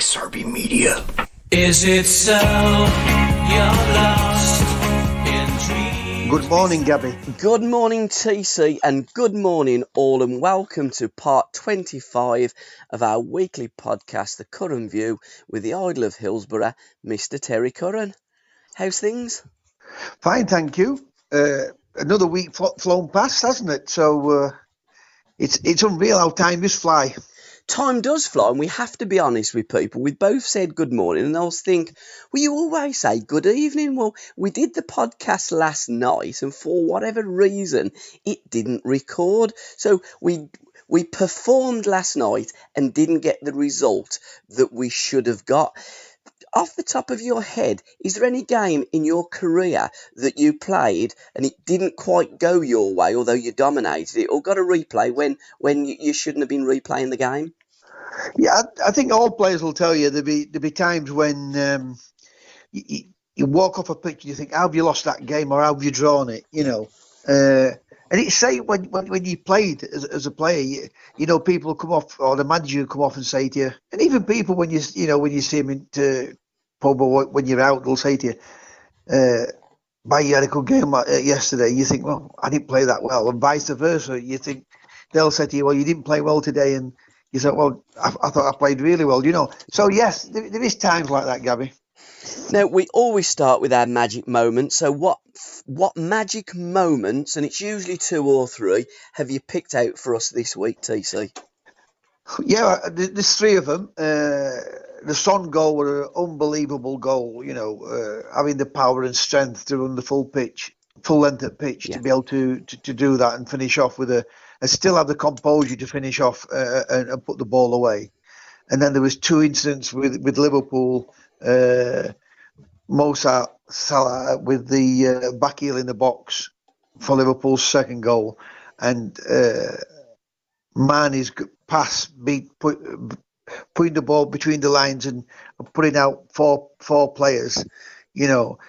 SRBMedia. Is it so you're lost in dreams? Good morning, Gabby. Good morning, TC, and good morning, all, and welcome to part 25 of our weekly podcast, The Curran View, with the Idol of Hillsborough, Mr. Terry Curran. How's things? Fine, thank you. Another week flown past, hasn't it? So it's unreal how time just fly. Time does fly, and we have to be honest with people. We both said good morning, and they'll think, well, you always say good evening. Well, we did the podcast last night, and for whatever reason, it didn't record. So we performed last night and didn't get the result that we should have got. Off the top of your head, is there any game in your career that you played and it didn't quite go your way, although you dominated it, or got a replay when you shouldn't have been replaying the game? Yeah, I think all players will tell you there'll be times when you walk off a pitch and you think, how have you lost that game or how have you drawn it? You know, and it's say when you played as a player, you know, people come off, or the manager will come off and say to you, and even people when you see them into pub or when you're out, they'll say to you, you had a good game yesterday. You think, well, I didn't play that well, and vice versa. You think they'll say to you, well, you didn't play well today, and you say, well, I thought I played really well, you know. So yes, there is times like that, Gabby. Now, we always start with our magic moments. So what magic moments, and it's usually 2 or 3, have you picked out for us this week, TC? Yeah, there's 3 of them. The Son goal was an unbelievable goal, you know, having the power and strength to run the full length of pitch, to be able to do that and finish off with and still have the composure to finish off and put the ball away. And then there was 2 incidents with Liverpool, Mo Salah with the back heel in the box for Liverpool's second goal, and Mane's pass putting the ball between the lines and putting out four players. You know,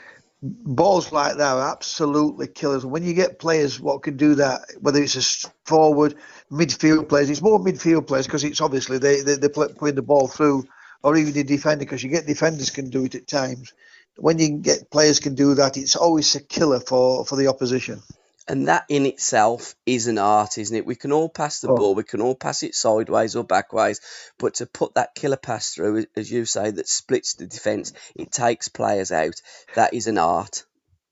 balls like that are absolutely killers. When you get players what can do that, whether it's a forward, midfield players, it's more midfield players because it's obviously they're putting the ball through, or even the defender, because you get defenders can do it at times. When you get players can do that, it's always a killer for the opposition. And that in itself is an art, isn't it? We can all pass the ball, we can all pass it sideways or backways, but to put that killer pass through, as you say, that splits the defence, it takes players out. That is an art.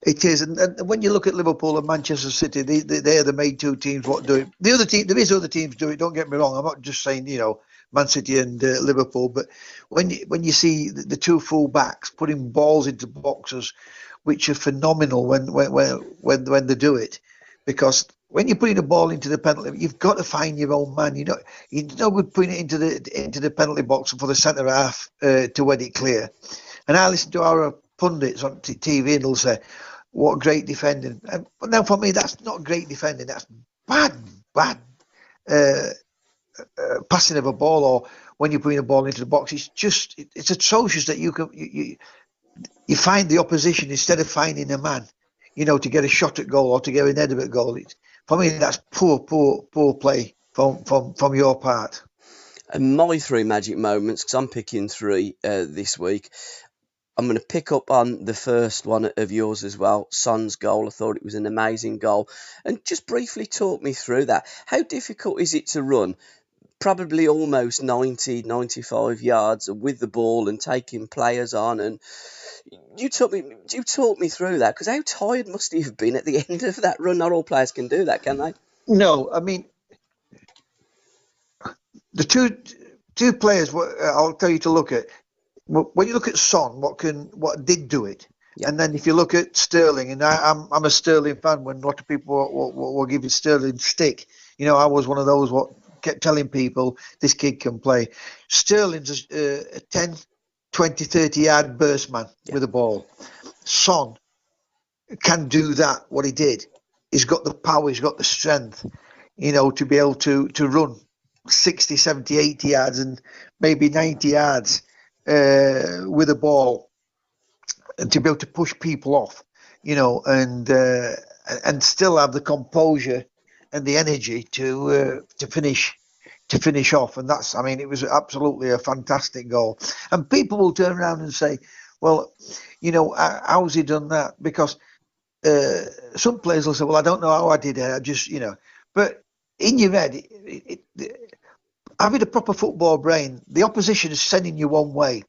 It is, and when you look at Liverpool and Manchester City, they're the main 2 teams what do it. The other team, there is other teams do it. Don't get me wrong. I'm not just saying, you know, Man City and Liverpool, but when you see the 2 full backs putting balls into boxes, which are phenomenal when they do it, because when you're putting a ball into the penalty, you've got to find your own man. You're no good putting it into the penalty box for the centre half to win it clear. And I listen to our pundits on TV and they'll say, "What great defending!" But now for me, that's not great defending. That's bad passing of a ball, or when you're putting a ball into the box. It's atrocious that you find the opposition instead of finding a man, you know, to get a shot at goal or to get an header at goal. For me, that's poor play from your part. And my 3 magic moments, because I'm picking 3 this week, I'm going to pick up on the first one of yours as well, Son's goal. I thought it was an amazing goal. And just briefly talk me through that. How difficult is it to run probably almost 90, 95 yards with the ball and taking players on? And you talk me through that, because how tired must you have been at the end of that run? Not all players can do that, can they? No, I mean, the two players I'll tell you to look at. When you look at Son, what did do it, and then if you look at Sterling, and I'm a Sterling fan. When a lot of people will give it Sterling stick, you know, I was one of those what kept telling people this kid can play. Sterling's a 10, 20, 30 yard burst man with a ball. Son can do that, what he did. He's got the power, he's got the strength, you know, to be able to run 60, 70, 80 yards and maybe 90 yards with a ball, and to be able to push people off, you know, and still have the composure and the energy to finish to finish off. And that's, I mean, it was absolutely a fantastic goal. And people will turn around and say, well, you know, how's he done that? Because some players will say, well, I don't know how I did it. I just, you know, but in your head, having a proper football brain, the opposition is sending you one way,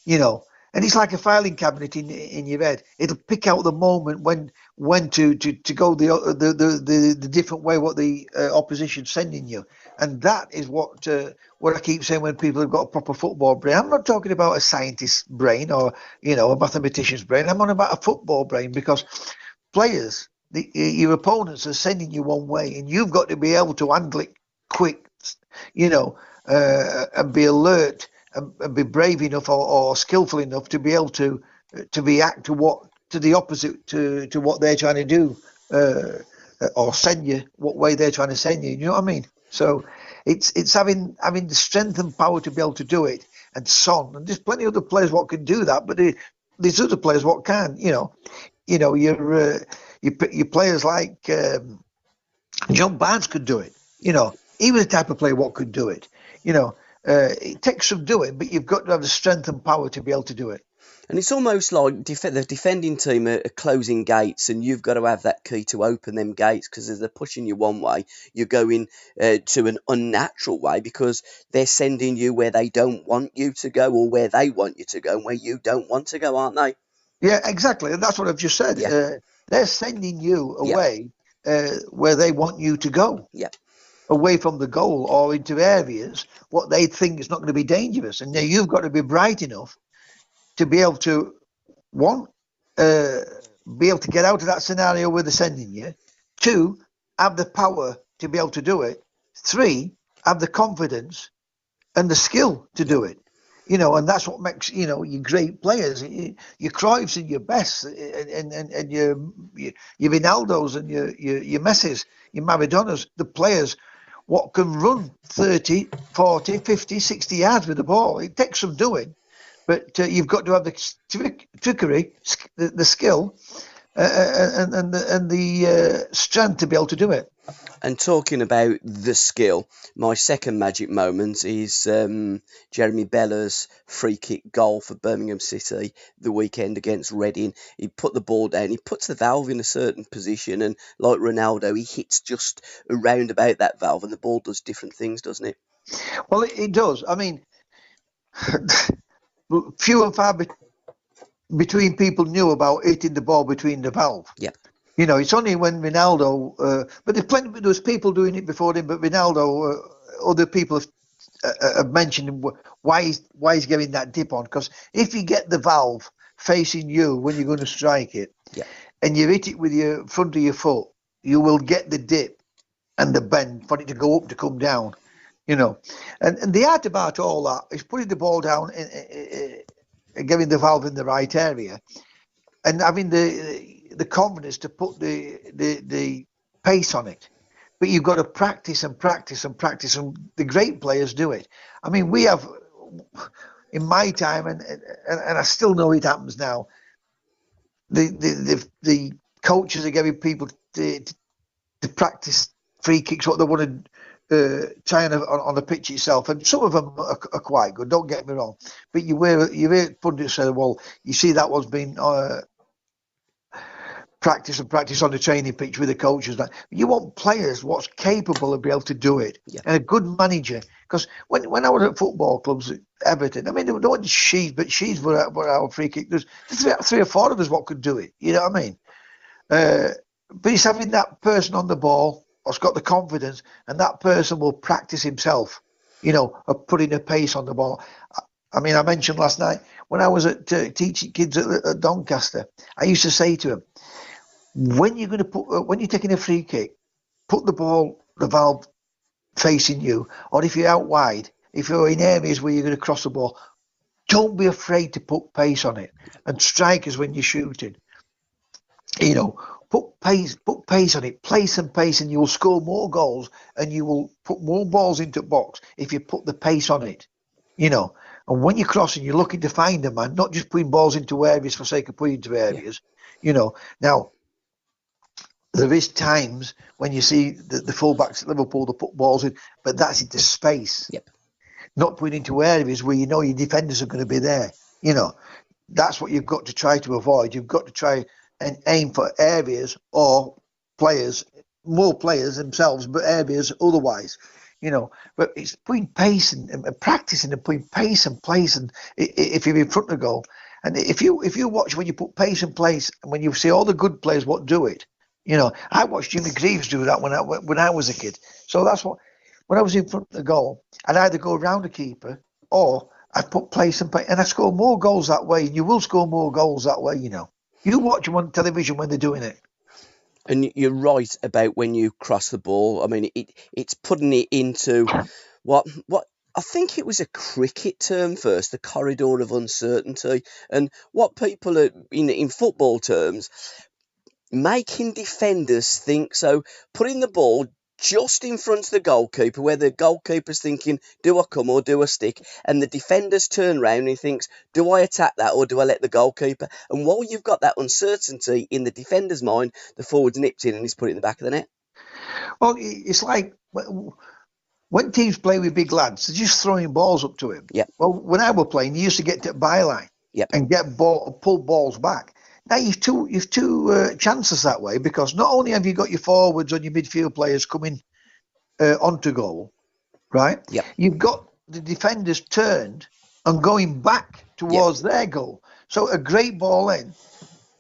you know, and it's like a filing cabinet in your head. It'll pick out the moment when to go the different way what the opposition's sending you, and that is what I keep saying when people have got a proper football brain. I'm not talking about a scientist's brain or, you know, a mathematician's brain. I'm on about a football brain, because players, your opponents are sending you one way, and you've got to be able to handle it quick, you know, and be alert and be brave enough or skillful enough to be able to react to the opposite to what they're trying to do, or send you what way they're trying to send you. You know what I mean? So it's having the strength and power to be able to do it. And Son, and there's plenty of other players what can do that, but there's other players what can. You know, your players like John Barnes could do it. You know, he was the type of player what could do it. You know, it takes some doing, but you've got to have the strength and power to be able to do it. And it's almost like the defending team are closing gates, and you've got to have that key to open them gates, because as they're pushing you one way, you're going to an unnatural way, because they're sending you where they don't want you to go, or where they want you to go and where you don't want to go, aren't they? Yeah, exactly. And that's what I've just said. Yeah. They're sending you away where they want you to go. Yeah. Away from the goal or into areas what they think is not going to be dangerous. And now you've got to be bright enough to be able to, be able to get out of that scenario where they're sending you. 2, have the power to be able to do it. 3, have the confidence and the skill to do it. You know, and that's what makes, you know, you great players, your Cruyffs and your Bests and your Ronaldos and your Messis, your Maradonas, the players what can run 30, 40, 50, 60 yards with the ball. It takes some doing, but you've got to have the trickery, the skill, and the strength to be able to do it. And talking about the skill, my second magic moment is Jeremy Bella's free kick goal for Birmingham City the weekend against Reading. He put the ball down, he puts the valve in a certain position, and like Ronaldo, he hits just around about that valve, and the ball does different things, doesn't it? Well, it does. I mean, few and far between people knew about hitting the ball between the valve. Yeah. You know, it's only when Ronaldo, but there was people doing it before him, but Ronaldo, other people have mentioned why he's getting that dip on. Because if you get the valve facing you when you're going to strike it, and you hit it with your front of your foot, you will get the dip and the bend for it to go up to come down. You know, and the art about all that is putting the ball down and getting the valve in the right area, and having the confidence to put the pace on it. But you've got to practice and practice and practice, and the great players do it. I mean, we have, in my time, and I still know it happens now, the coaches are giving people to practice free kicks, what they want to try on the pitch itself, and some of them are quite good, don't get me wrong, but you hear pundits say, well, you see that one's been practice on the training pitch with the coaches. You want players what's capable of being able to do it, and a good manager. Because when I was at football clubs at Everton, I mean, there weren't Sheaves, but Sheaves were our free kick. There's three or four of us what could do it. You know what I mean? But it's having that person on the ball what's got the confidence, and that person will practice himself, you know, of putting a pace on the ball. I mean, I mentioned last night when I was at teaching kids at Doncaster, I used to say to them, when you're taking a free kick, put the valve facing you, or if you're out wide, if you're in areas where you're going to cross the ball, don't be afraid to put pace on it. And strikers, when you're shooting, you know, put pace on it, place and pace, and you will score more goals, and you will put more balls into box if you put the pace on it, you know. And when you're crossing, you're looking to find a man, not just putting balls into areas for sake of putting into areas, you know. Now, There is times when you see the fullbacks at Liverpool, they put balls in, but that's into space. Yep. Not put into areas where you know your defenders are going to be there. You know, that's what you've got to try to avoid. You've got to try and aim for areas or players, more players themselves, but areas otherwise. You know, but it's putting pace and practicing and putting pace and place, and if you're in front of goal, and if you watch when you put pace and place, and when you see all the good players what do it, you know, I watched Jimmy Greaves do that when I was a kid. So that's what, when I was in front of the goal, I'd either go around the keeper or I'd put place and play, and I score more goals that way. And you will score more goals that way. You know, you watch them on television when they're doing it. And you're right about when you cross the ball. I mean, it's putting it into what I think it was a cricket term first, the corridor of uncertainty, and what people are in football terms, making defenders think. So putting the ball just in front of the goalkeeper, where the goalkeeper's thinking, do I come or do I stick? And the defenders turn round and he thinks, do I attack that or do I let the goalkeeper? And while you've got that uncertainty in the defender's mind, the forward's nipped in and he's put it in the back of the net. Well, it's like when teams play with big lads, they're just throwing balls up to him. Yep. Well, when I was playing, you used to get to the byline and pull balls back. Now you've two chances that way, because not only have you got your forwards and your midfield players coming onto goal, right? Yep. You've got the defenders turned and going back towards their goal. So a great ball in,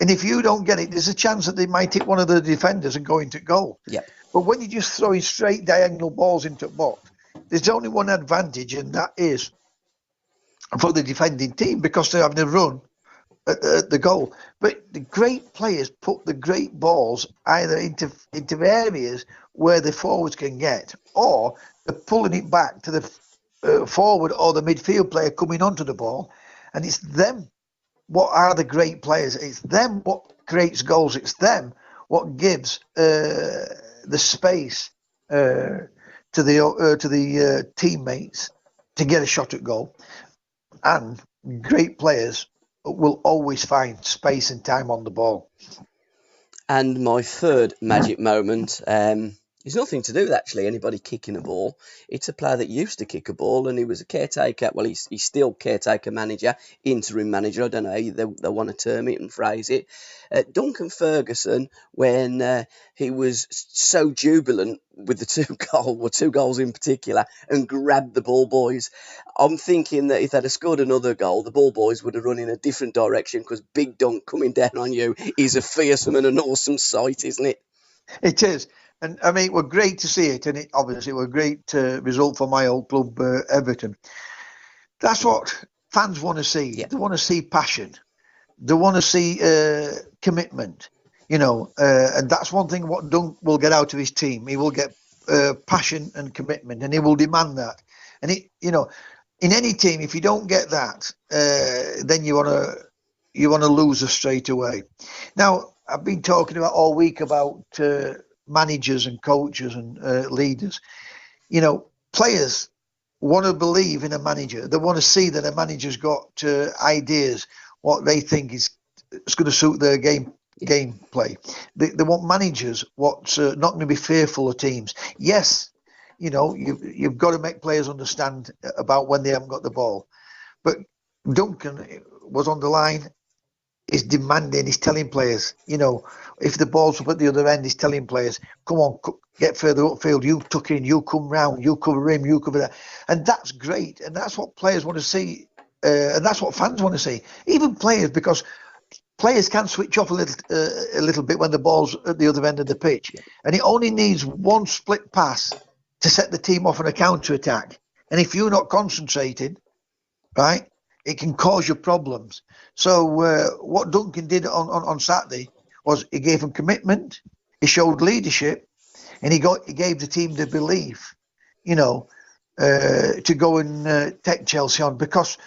and if you don't get it, there's a chance that they might hit one of the defenders and go into goal. Yep. But when you're just throwing straight diagonal balls into the box, there's only one advantage, and that is for the defending team, because they're having a run at the goal. But the great players put the great balls either into areas where the forwards can get, or they're pulling it back to the forward or the midfield player coming onto the ball. And it's them what are the great players. It's them what creates goals. It's them what gives the space to the teammates to get a shot at goal. And great players will always find space and time on the ball. And my third magic moment is nothing to do with actually anybody kicking a ball. It's a player that used to kick a ball, and he was a caretaker. Well, he's still caretaker manager, interim manager. I don't know how they want to term it and phrase it. Duncan Ferguson, when he was so jubilant with the two goals in particular, and grabbed the ball boys. I'm thinking that if they'd have scored another goal, the ball boys would have run in a different direction, because Big Dunk coming down on you is a fearsome and an awesome sight, isn't it? It is. And I mean, it was great to see it, and it obviously was a great result for my old club, Everton. That's what fans want to see. Yep. They want to see passion. They want to see commitment, you know, and that's one thing what Dunk will get out of his team. He will get passion and commitment, and he will demand that. And it, you know, in any team, if you don't get that, then you want to lose us straight away. Now, I've been talking about all week about managers and coaches and leaders. You know, players want to believe in a manager. They want to see that a manager's got ideas, what they think is going to suit their gameplay. They want managers what's not going to be fearful of teams. Yes, you know, you've got to make players understand about when they haven't got the ball. But Duncan was on the line. He's demanding, he's telling players, you know, if the ball's up at the other end, he's telling players, come on, get further upfield, you tuck in, you come round, you cover him, you cover that. And that's great. And that's what players want to see. And that's what fans want to see. Even players, because players can switch off a little bit when the ball's at the other end of the pitch. And it only needs one split pass to set the team off on a counter-attack. And if you're not concentrated, right, it can cause you problems. So what Duncan did on Saturday was he gave them commitment, he showed leadership, and he gave the team the belief, you know, to go and take Chelsea on. Because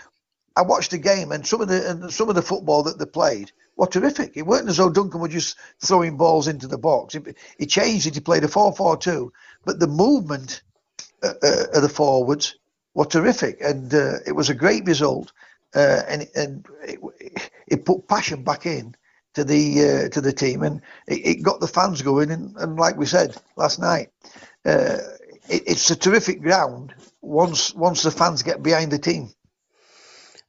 I watched the game, and some of the football that they played were terrific. It weren't as though Duncan was just throwing balls into the box. He changed it. He played a 4-4-2, but the movement of the forwards were terrific, and it was a great result. And it put passion back in to to the team, and it got the fans going. And like we said last night, it's a terrific ground once the fans get behind the team.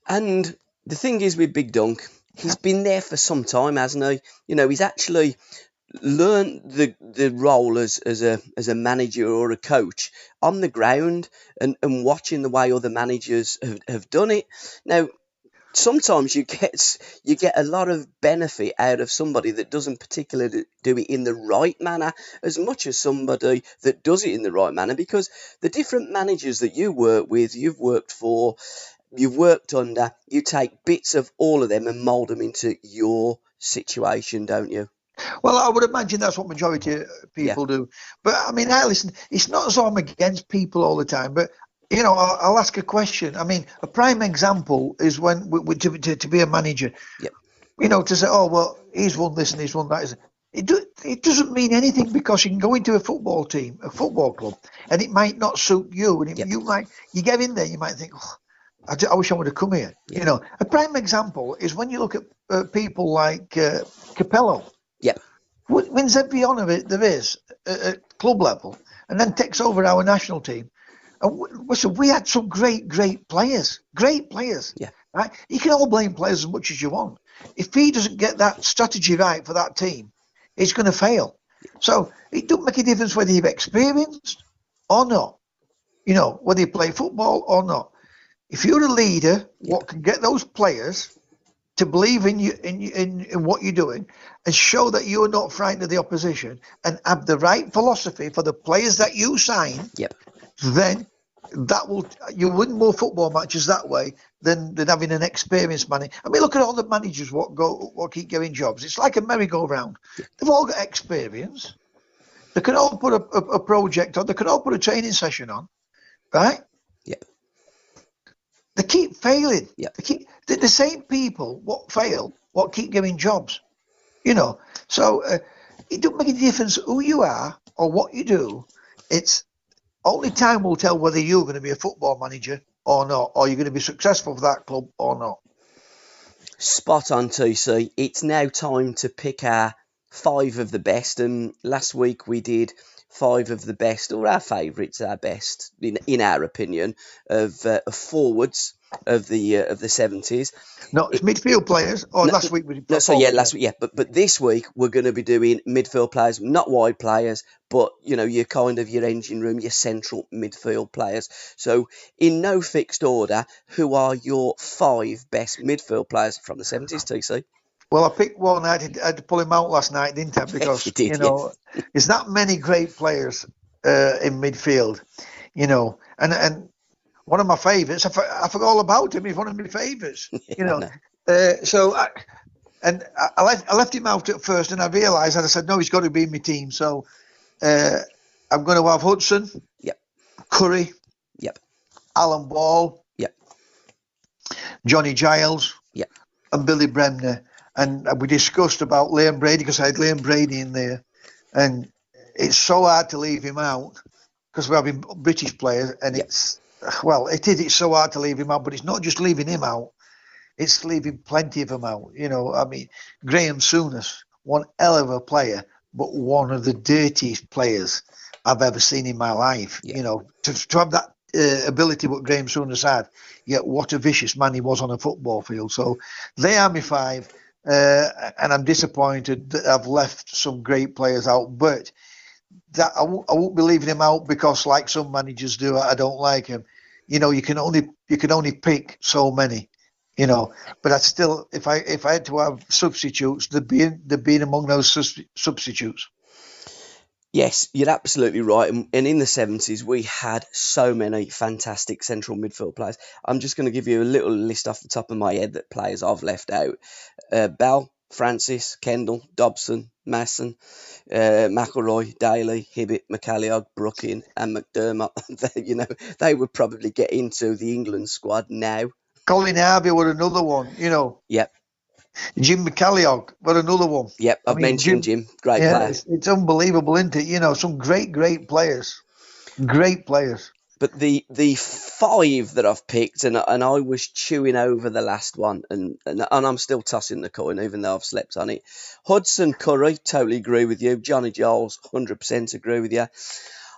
And the thing is with Big Dunk, he's been there for some time, hasn't he? You know, he's actually learned the role as a manager or a coach on the ground, and watching the way other managers have done it. Now, sometimes you get a lot of benefit out of somebody that doesn't particularly do it in the right manner as much as somebody that does it in the right manner, because the different managers that you work with, you've worked for, you've worked under, you take bits of all of them and mould them into your situation, don't you? Well, I would imagine that's what majority of people do. But I mean, listen, it's not as though I'm against people all the time, but you know, I'll ask a question. I mean, a prime example is when to be a manager, you know, to say, oh, well, he's won this and he's won that. It doesn't mean anything, because you can go into a football team, a football club, and it might not suit you. And you get in there, you might think, oh, I wish I would have come here. You know, a prime example is when you look at people like Capello. Wins every honour there is at club level, and then takes over our national team. And listen, we had some great players. Right? You can all blame players as much as you want. If he doesn't get that strategy right for that team, it's going to fail. So it don't make a difference whether you've experienced or not. You know, whether you play football or not. If you're a leader, what can get those players to believe in you, in what you're doing, and show that you're not frightened of the opposition, and have the right philosophy for the players that you sign, then you win more football matches that way than having an experienced manager. I mean, look at all the managers what keep getting jobs. It's like a merry-go-round. They've all got experience. They can all put a project on. They can all put a training session on, right? They keep failing. The same people what fail, what keep getting jobs. You know, so it don't make a difference who you are or what you do. It's only time will tell whether you're going to be a football manager or not, or you're going to be successful for that club or not. Spot on, TC. It's now time to pick our 5 of the best, and last week we did 5 of the best, or our favourites, our best in our opinion, of forwards of the 70s. No, it's midfield players. Last week we did. Last week, But this week we're going to be doing midfield players, not wide players, but you know, your engine room, your central midfield players. So in no fixed order, who are your 5 best midfield players from the 70s, TC? Well, I picked one. I had to pull him out last night, didn't I? Because you did, there's not many great players in midfield, you know, and one of my favourites. I forgot all about him. He's one of my favourites, you know. So I left him out at first, and I realised, and I said, no, he's got to be in my team. So I'm going to have Hudson, Curry, Alan Ball, Johnny Giles, and Billy Bremner. And we discussed about Liam Brady, because I had Liam Brady in there. And it's so hard to leave him out, because we're having British players. And it's so hard to leave him out. But it's not just leaving him out. It's leaving plenty of them out. You know, I mean, Graham Souness, one hell of a player, but one of the dirtiest players I've ever seen in my life. You know, to have that ability what Graham Souness had, yet what a vicious man he was on a football field. So they are my 5. And I'm disappointed that I've left some great players out, but that I won't be leaving him out because, like some managers do, I don't like him. You know, you can only pick so many. You know, but I'd still, if I had to have substitutes, they'd be among those substitutes. Yes, you're absolutely right. And in the 70s, we had so many fantastic central midfield players. I'm just going to give you a little list off the top of my head that players I've left out. Bell, Francis, Kendall, Dobson, Masson, McElroy, Daly, Hibbett, McCalliog, Brooking and McDermott. They would probably get into the England squad now. Colin Harvey were another one, you know. Yep. Jim McCalliog were another one. Yep, I've mentioned Jim. Great player. It's unbelievable, isn't it? You know, some great players. Great players. But the five that I've picked, and I was chewing over the last one, and I'm still tossing the coin, even though I've slept on it. Hudson Curry, totally agree with you. Johnny Giles, 100% agree with you.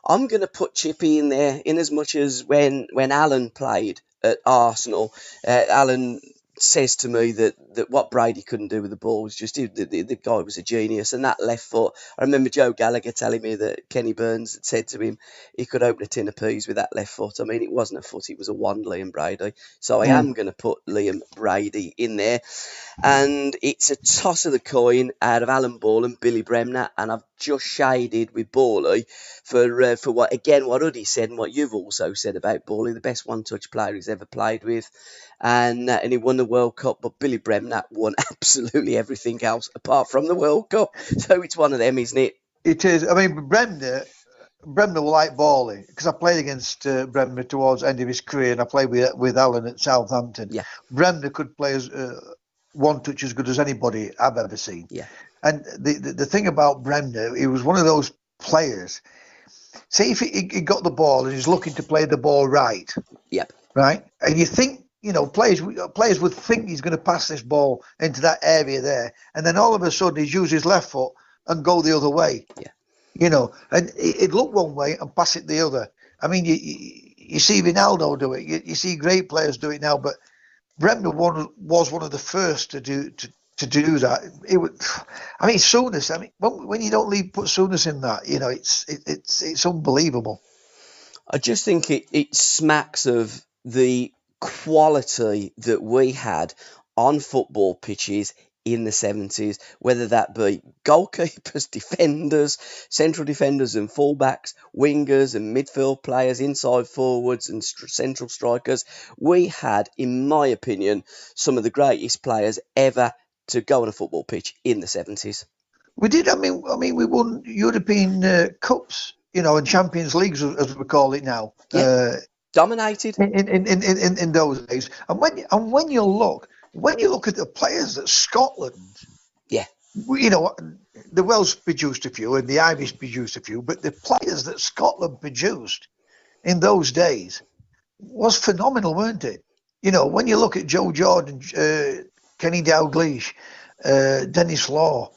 I'm going to put Chippy in there, in as much as when Alan played at Arsenal, Alan says to me that what Brady couldn't do with the ball was just, the guy was a genius. And that left foot, I remember Joe Gallagher telling me that Kenny Burns had said to him he could open a tin of peas with that left foot. I mean, it wasn't a foot, it was a wand, Liam Brady. So I am going to put Liam Brady in there. And it's a toss of the coin out of Alan Ball and Billy Bremner, and I've just shaded with Bawley for what Uddy said and what you've also said about Bawley, the best one-touch player he's ever played with, and he won the World Cup, but Billy Bremner won absolutely everything else apart from the World Cup, so it's one of them, isn't it? It is. I mean, Bremner will like Bawley, because I played against Bremner towards the end of his career, and I played with Alan at Southampton. Yeah. Bremner could play as one touch as good as anybody I've ever seen. Yeah. And the thing about Bremner, he was one of those players. Say if he got the ball and he's looking to play the ball right. Yep. Right, and you think, players would think he's going to pass this ball into that area there, and then all of a sudden he's use his left foot and go the other way. Yeah. And he'd look one way and pass it the other. I mean, you see Ronaldo do it. You see great players do it now, but Bremner was one of the first to do that. It would, I mean, Souness. I mean, when you don't put Souness in that, it's unbelievable. I just think it smacks of the quality that we had on football pitches in the 70s, whether that be goalkeepers, defenders, central defenders and fullbacks, wingers and midfield players, inside forwards and central strikers. We had, in my opinion, some of the greatest players ever to go on a football pitch in the 70s. We did. I mean, we won European Cups, and Champions Leagues, as we call it now. Yeah. Dominated in those days. And when you look at the players that Scotland, yeah, the Welsh produced a few and the Irish produced a few, but the players that Scotland produced in those days was phenomenal, weren't it? When you look at Joe Jordan, Kenny Dalglish, Dennis Law,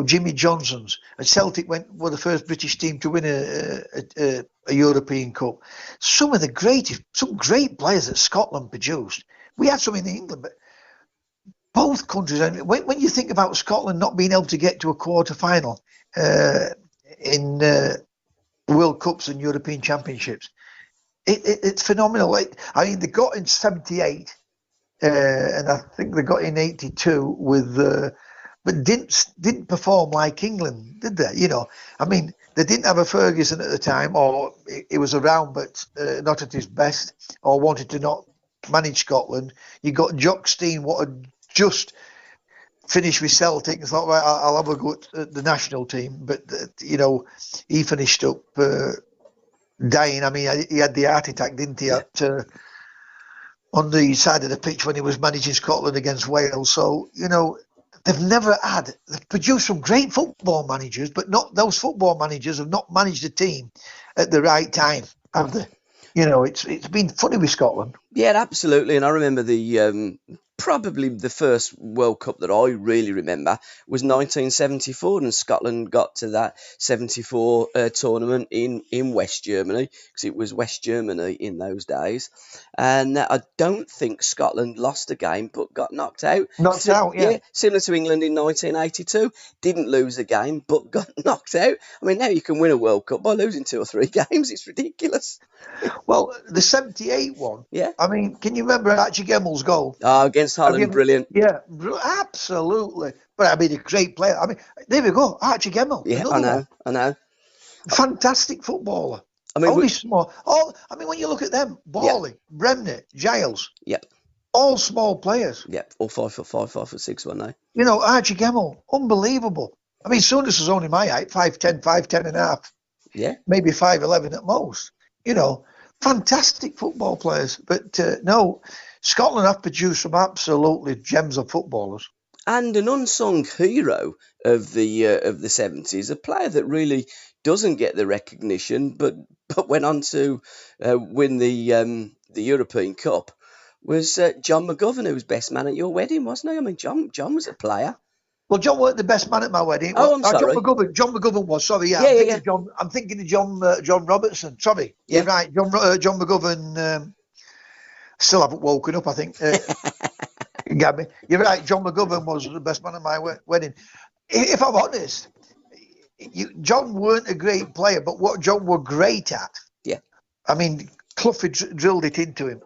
Jimmy Johnson's, and Celtic were the first British team to win a European Cup. Some great players that Scotland produced. We had some in England, but both countries. And when you think about Scotland not being able to get to a quarter final in World Cups and European Championships, it's phenomenal. I mean, they got in '78, and I think they got in '82 with. But didn't perform like England, did they? I mean, they didn't have a Ferguson at the time, or he was around but not at his best, or wanted to not manage Scotland. You got Jock Stein, what had just finished with Celtic, and thought, right, I'll have a go at the national team. But he finished up dying. I mean, he had the heart attack, didn't he? Yeah. On the side of the pitch when he was managing Scotland against Wales. So they've produced some great football managers, but not those football managers have not managed the team at the right time, have they? It's been funny with Scotland. Yeah, absolutely. And I remember probably the first World Cup that I really remember was 1974, and Scotland got to that 74 tournament in West Germany, because it was West Germany in those days. And I don't think Scotland lost a game, but got knocked out. Yeah. Similar to England in 1982. Didn't lose a game, but got knocked out. I mean, now you can win a World Cup by losing 2 or 3 games. It's ridiculous. Well, the 78 one, yeah. I mean, can you remember Archie Gemmell's goal? Oh, against Holland, brilliant. Yeah, absolutely. But I mean, a great player. I mean, there we go, Archie Gemmell. Yeah, I know. Fantastic footballer. I mean, only small. When you look at them, Bawley, Bremner, Giles. Yep. All small players. Yep. All 5'5", 5'6", weren't they? Archie Gemmell, unbelievable. I mean, Souness was only my height, 5'10", 5'10 and a half. Yeah. Maybe 5'11 at most. Fantastic football players. But no, Scotland have produced some absolutely gems of footballers. And an unsung hero of the 70s, a player that really doesn't get the recognition, but went on to win the European Cup, was John McGovern, who was best man at your wedding, wasn't he? I mean, John was a player. Well, John weren't the best man at my wedding. Oh, I'm sorry. John McGovern was. Sorry, yeah. I'm thinking of John Robertson. Sorry, Yeah. You're right. John McGovern. Still haven't woken up, I think. Gabby, you're right. John McGovern was the best man at my wedding. If I'm honest, John weren't a great player, but what John were great at. Yeah. I mean, Clough had drilled it into him.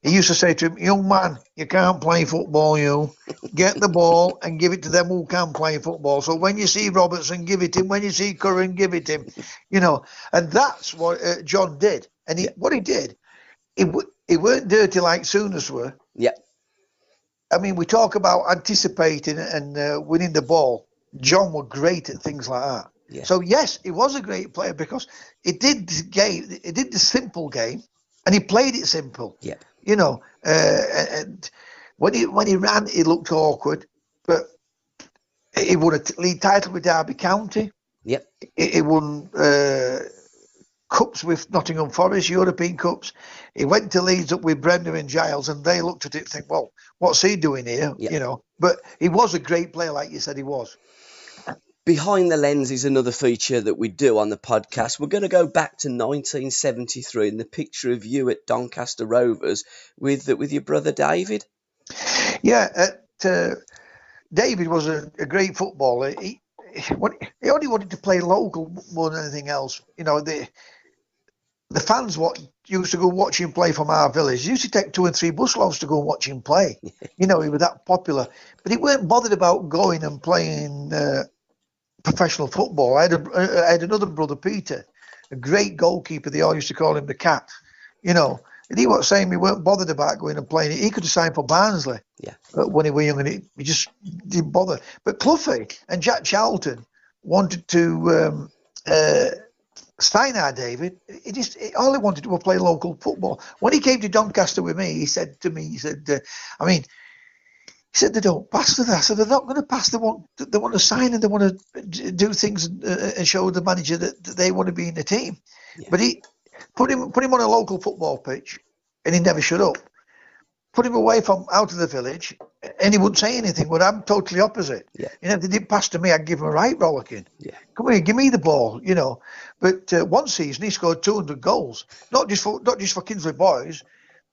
He used to say to him, "Young man, you can't play football. You get the ball and give it to them who can play football. So when you see Robertson, give it him. When you see Curran, give it him. And that's what John did. And what he did, he weren't dirty like Sooners were. Yeah. I mean, we talk about anticipating and winning the ball. John were great at things like that. Yeah. So yes, he was a great player because he did the simple game, and he played it simple. Yeah. And when he ran, he looked awkward, but he won a league title with Derby County. Yep. He won cups with Nottingham Forest, European cups. He went to Leeds up with Brenda and Giles, and they looked at it and think, well, what's he doing here? Yep. But he was a great player, like you said he was. Behind the Lens is another feature that we do on the podcast. We're going to go back to 1973 and the picture of you at Doncaster Rovers with your brother David. Yeah, David was a great footballer. He only wanted to play local more than anything else. The fans used to go watch him play from our village. He used to take 2 and 3 bus loads to go and watch him play. He was that popular. But he weren't bothered about going and playing professional football. I had another brother, Peter, a great goalkeeper. They all used to call him the Cat. And he was saying we weren't bothered about going and playing. He could have signed for Barnsley when he was young, and he just didn't bother. But Cloughy and Jack Charlton wanted to sign our David. All he wanted to was play local football. When he came to Doncaster with me, he said to me, he said, they don't pass to that. I said, they're not going to pass. They want to sign and they want to do things and show the manager that they want to be in the team. Yeah. But he put him on a local football pitch, and he never shut up. Put him away from out of the village, and he wouldn't say anything. But I'm totally opposite. Yeah. If they didn't pass to me, I'd give him a right rollicking. Yeah. Come here, give me the ball. But one season he scored 200 goals, not just for Kingsley Boys.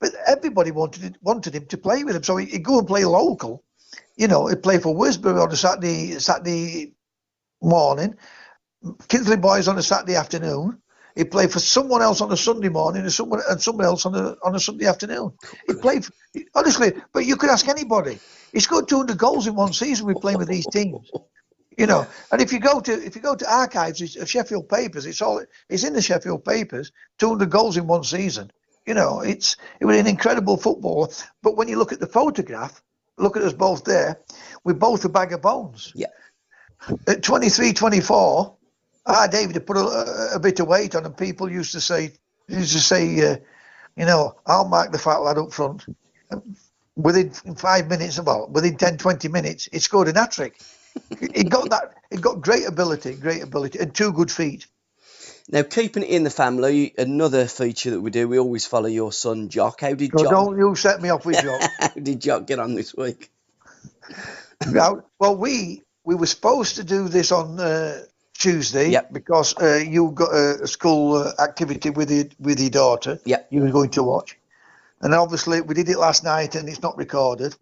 But everybody wanted him to play with him, so he'd go and play local. He'd play for Hillsborough on a Saturday morning, Kingsley Boys on a Saturday afternoon. He'd play for someone else on a Sunday morning and someone else on a Sunday afternoon. He'd play honestly, but you could ask anybody. He scored 200 goals in one season with playing with these teams. And if you go to archives of Sheffield papers, it's in the Sheffield papers. 200 goals in one season. It was an incredible footballer. But when you look at the photograph, look at us both there, we're both a bag of bones. Yeah. At 23, 24, David had put a bit of weight on, and people used to say, I'll mark the fat lad up front. Within 5 minutes, within 10, 20 minutes, he scored an hat-trick. He got great ability, and 2 good feet. Now, keeping it in the family, another feature that we do, we always follow your son, Jock. How did Jock... Don't you set me off with Jock. How did Jock get on this week? Well, we were supposed to do this on Tuesday because you got a school activity with your daughter. Yeah. You were going to watch. And obviously, we did it last night, and it's not recorded.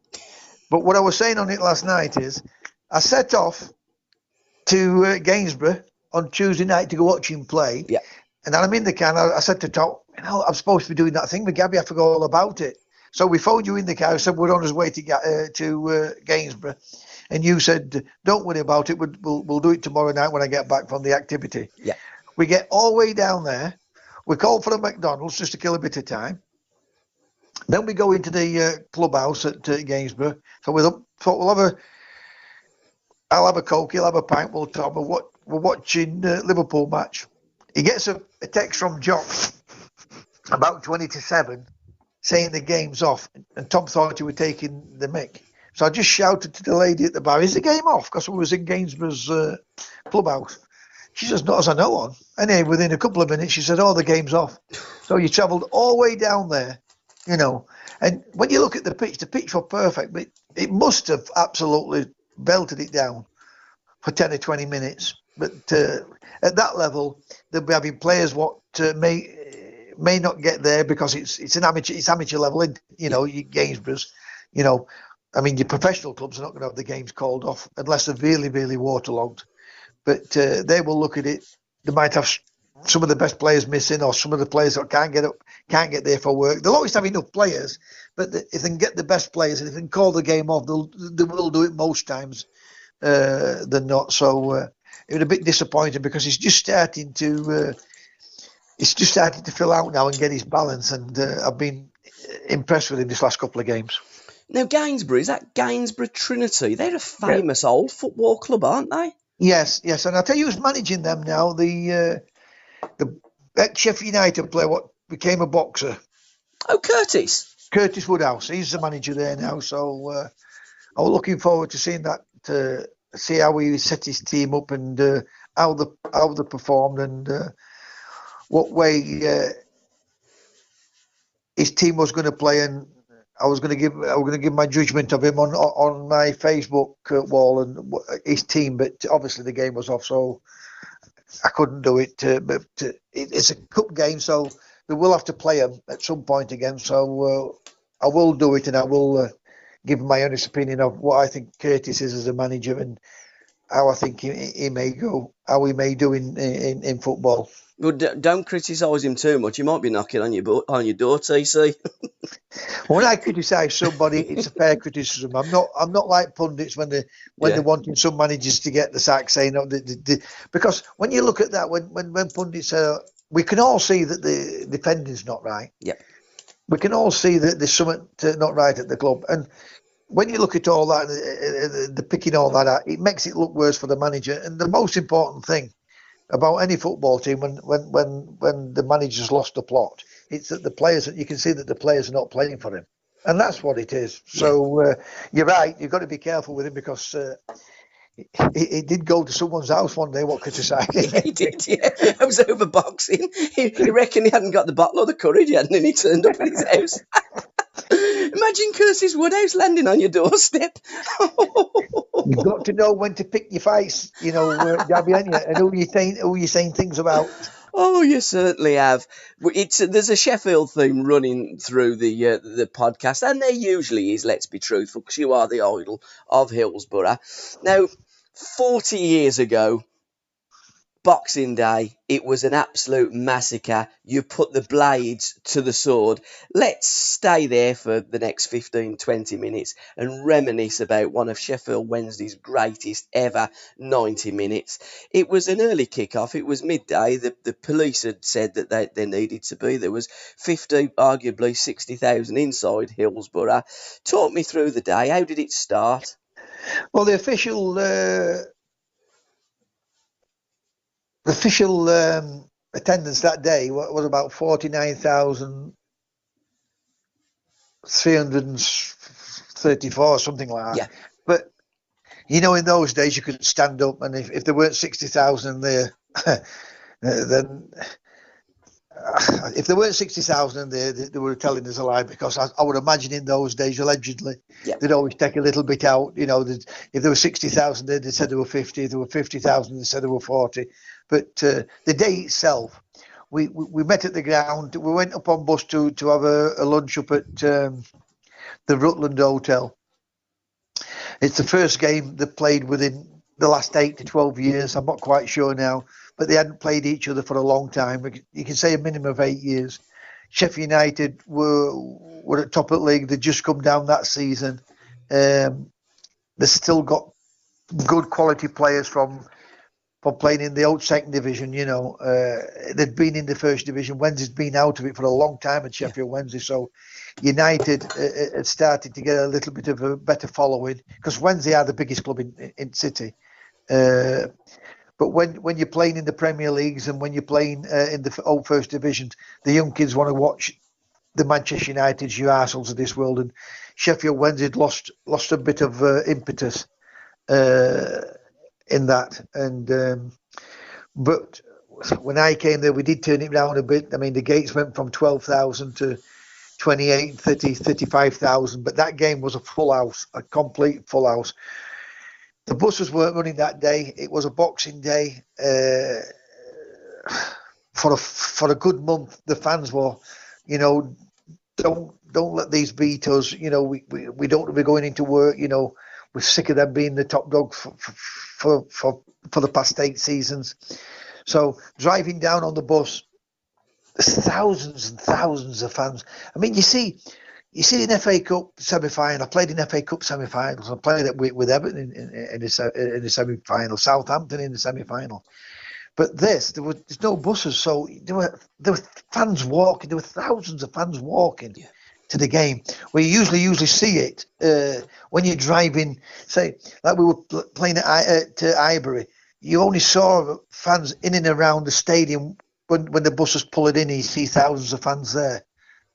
But what I was saying on it last night is I set off to Gainsborough on Tuesday night to go watch him play. Yeah. And then I'm in the car, and I said to Tom, I'm supposed to be doing that thing with Gabby. I forgot all about it. So we phoned you in the car. I said, we're on his way to Gainsborough. And you said, don't worry about it. We'll do it tomorrow night when I get back from the activity. Yeah. We get all the way down there. We call for a McDonald's just to kill a bit of time. Then we go into the clubhouse at Gainsborough. So we thought I'll have a Coke, he'll have a pint, we'll talk. We're watching Liverpool match. He gets a text from Jock about 20 to 7 saying the game's off. And Tom thought he was taking the mick. So I just shouted to the lady at the bar, is the game off? Because we was in Gainsborough's clubhouse. She says, not as I know on. Anyway, within a couple of minutes, she said, oh, the game's off. So you travelled all the way down there, you know. And when you look at the pitch was perfect, but it must have absolutely belted it down for 10 or 20 minutes. But at that level, they'll be having players what may not get there because it's amateur level, you know, Gainsborough's, you know. I mean, your professional clubs are not going to have the games called off unless they're really, really waterlogged. But they will look at it. They might have some of the best players missing, or some of the players that can't get there for work. They'll always have enough players, but if they can get the best players and if they can call the game off, they will do it most times than not. So it was a bit disappointing because it's just starting to fill out now and get his balance. And I've been impressed with him this last couple of games. Now, Gainsborough, is that Gainsborough Trinity? They're a famous old football club, aren't they? Yes. And I'll tell you who's managing them now. The ex-Sheffield United player, what became a boxer. Oh, Curtis Woodhouse. He's the manager there now. So I'm looking forward to seeing that, to see how he set his team up and how they performed and what way his team was going to play. And I was going to give my judgment of him on my Facebook wall and his team, but obviously the game was off, so I couldn't do it. But it's a cup game, so they will have to play him at some point again. So I will do it, and I will give my honest opinion of what I think Curtis is as a manager and how I think he may go, how he may do in football. Well, don't criticise him too much. He might be knocking on your door, TC. When I criticise somebody, it's a fair criticism. I'm not like pundits when they're wanting some managers to get the sack, saying because when you look at that, when pundits we can all see that the defending's not right. Yeah. We can all see that there's something not right at the club, and when you look at all that, the picking all that out, it makes it look worse for the manager. And the most important thing about any football team when the manager's lost the plot, it's that the players, you can see that the players are not playing for him, and that's what it is. So you're right, you've got to be careful with him because he did go to someone's house one day. What criticise? Yeah, he did. Yeah, I was over boxing. He reckoned he hadn't got the bottle or the courage yet, and then he turned up at his house. Imagine Curtis Woodhouse landing on your doorstep. You've got to know when to pick your fights, you know, Gabby, and who you're saying things about. Oh, you certainly have. There's a Sheffield theme running through the podcast, and there usually is, let's be truthful, because you are the idol of Hillsborough. Now, 40 years ago, Boxing Day, it was an absolute massacre. You put the blades to the sword. Let's stay there for the next 15, 20 minutes and reminisce about one of Sheffield Wednesday's greatest ever 90 minutes. It was an early kick-off. It was midday. The police had said that there needed to be. There was 50, arguably 60,000 inside Hillsborough. Talk me through the day. How did it start? Well, the official attendance that day was about 49,334, something like that. Yeah. But, you know, in those days you could stand up, and if there weren't 60,000 there, then if there weren't 60,000 there, they were telling us a lie, because I would imagine in those days, allegedly, they'd always take a little bit out. You know, if there were 60,000 there, they said there were 50. If there were 50,000, they said there were 40. But the day itself, we met at the ground. We went up on bus to have a lunch up at the Rutland Hotel. It's the first game they played within the last 8 to 12 years. I'm not quite sure now, but they hadn't played each other for a long time. You can say a minimum of 8 years. Sheffield United were at top of the league. They'd just come down that season. They still got good quality players from playing in the old second division. You know, they'd been in the first division. Wednesday's been out of it for a long time at Sheffield Wednesday. So United had started to get a little bit of a better following, because Wednesday are the biggest club in City. But when you're playing in the Premier Leagues and when you're playing in the old first divisions, the young kids want to watch the Manchester Uniteds, your Arsenals of this world. And Sheffield Wednesday lost a bit of impetus in that, and But when I came there, we did turn it round a bit. I mean, the gates went from 12,000 to 28, 30, 35,000. But that game was a full house, a complete full house. The buses weren't running that day. It was a Boxing Day. For a good month, the fans were, don't let these beat us. We don't want to be going into work. We're sick of them being the top dog for the past 8 seasons. So driving down on the bus, there's thousands and thousands of fans. I mean, you see an FA Cup semi-final. I played in FA Cup semi-finals. I played it with Everton in the semi-final, Southampton in the semi-final. But there's no buses, so there were fans walking. There were thousands of fans walking to the game. Where you usually see it when you're driving, say, like we were playing at Highbury. You only saw fans in and around the stadium when the buses pull it in. You see thousands of fans there,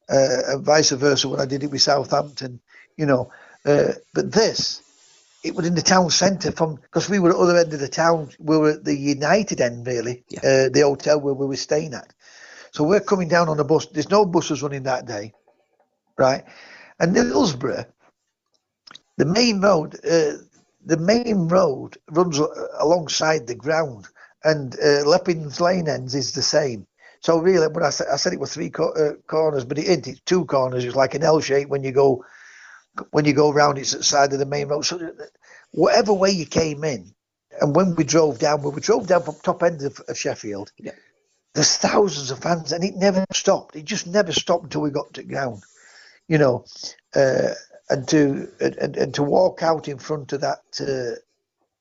and vice versa when I did it with Southampton. But this. It was in the town centre because we were at the other end of the town. We were at the United end, really, the hotel where we were staying at. So we're coming down on the bus. There's no buses running that day, right? And in Hillsborough, the main road runs alongside the ground, and Leppings Lane ends is the same. So really, when I said it was 3 corners, but it isn't. It's 2 corners. It's like an L shape when you go round, it's at the side of the main road. So whatever way you came in, and when we drove down from top end of Sheffield, there's thousands of fans, and it never stopped. It just never stopped until we got to ground, and to walk out in front of that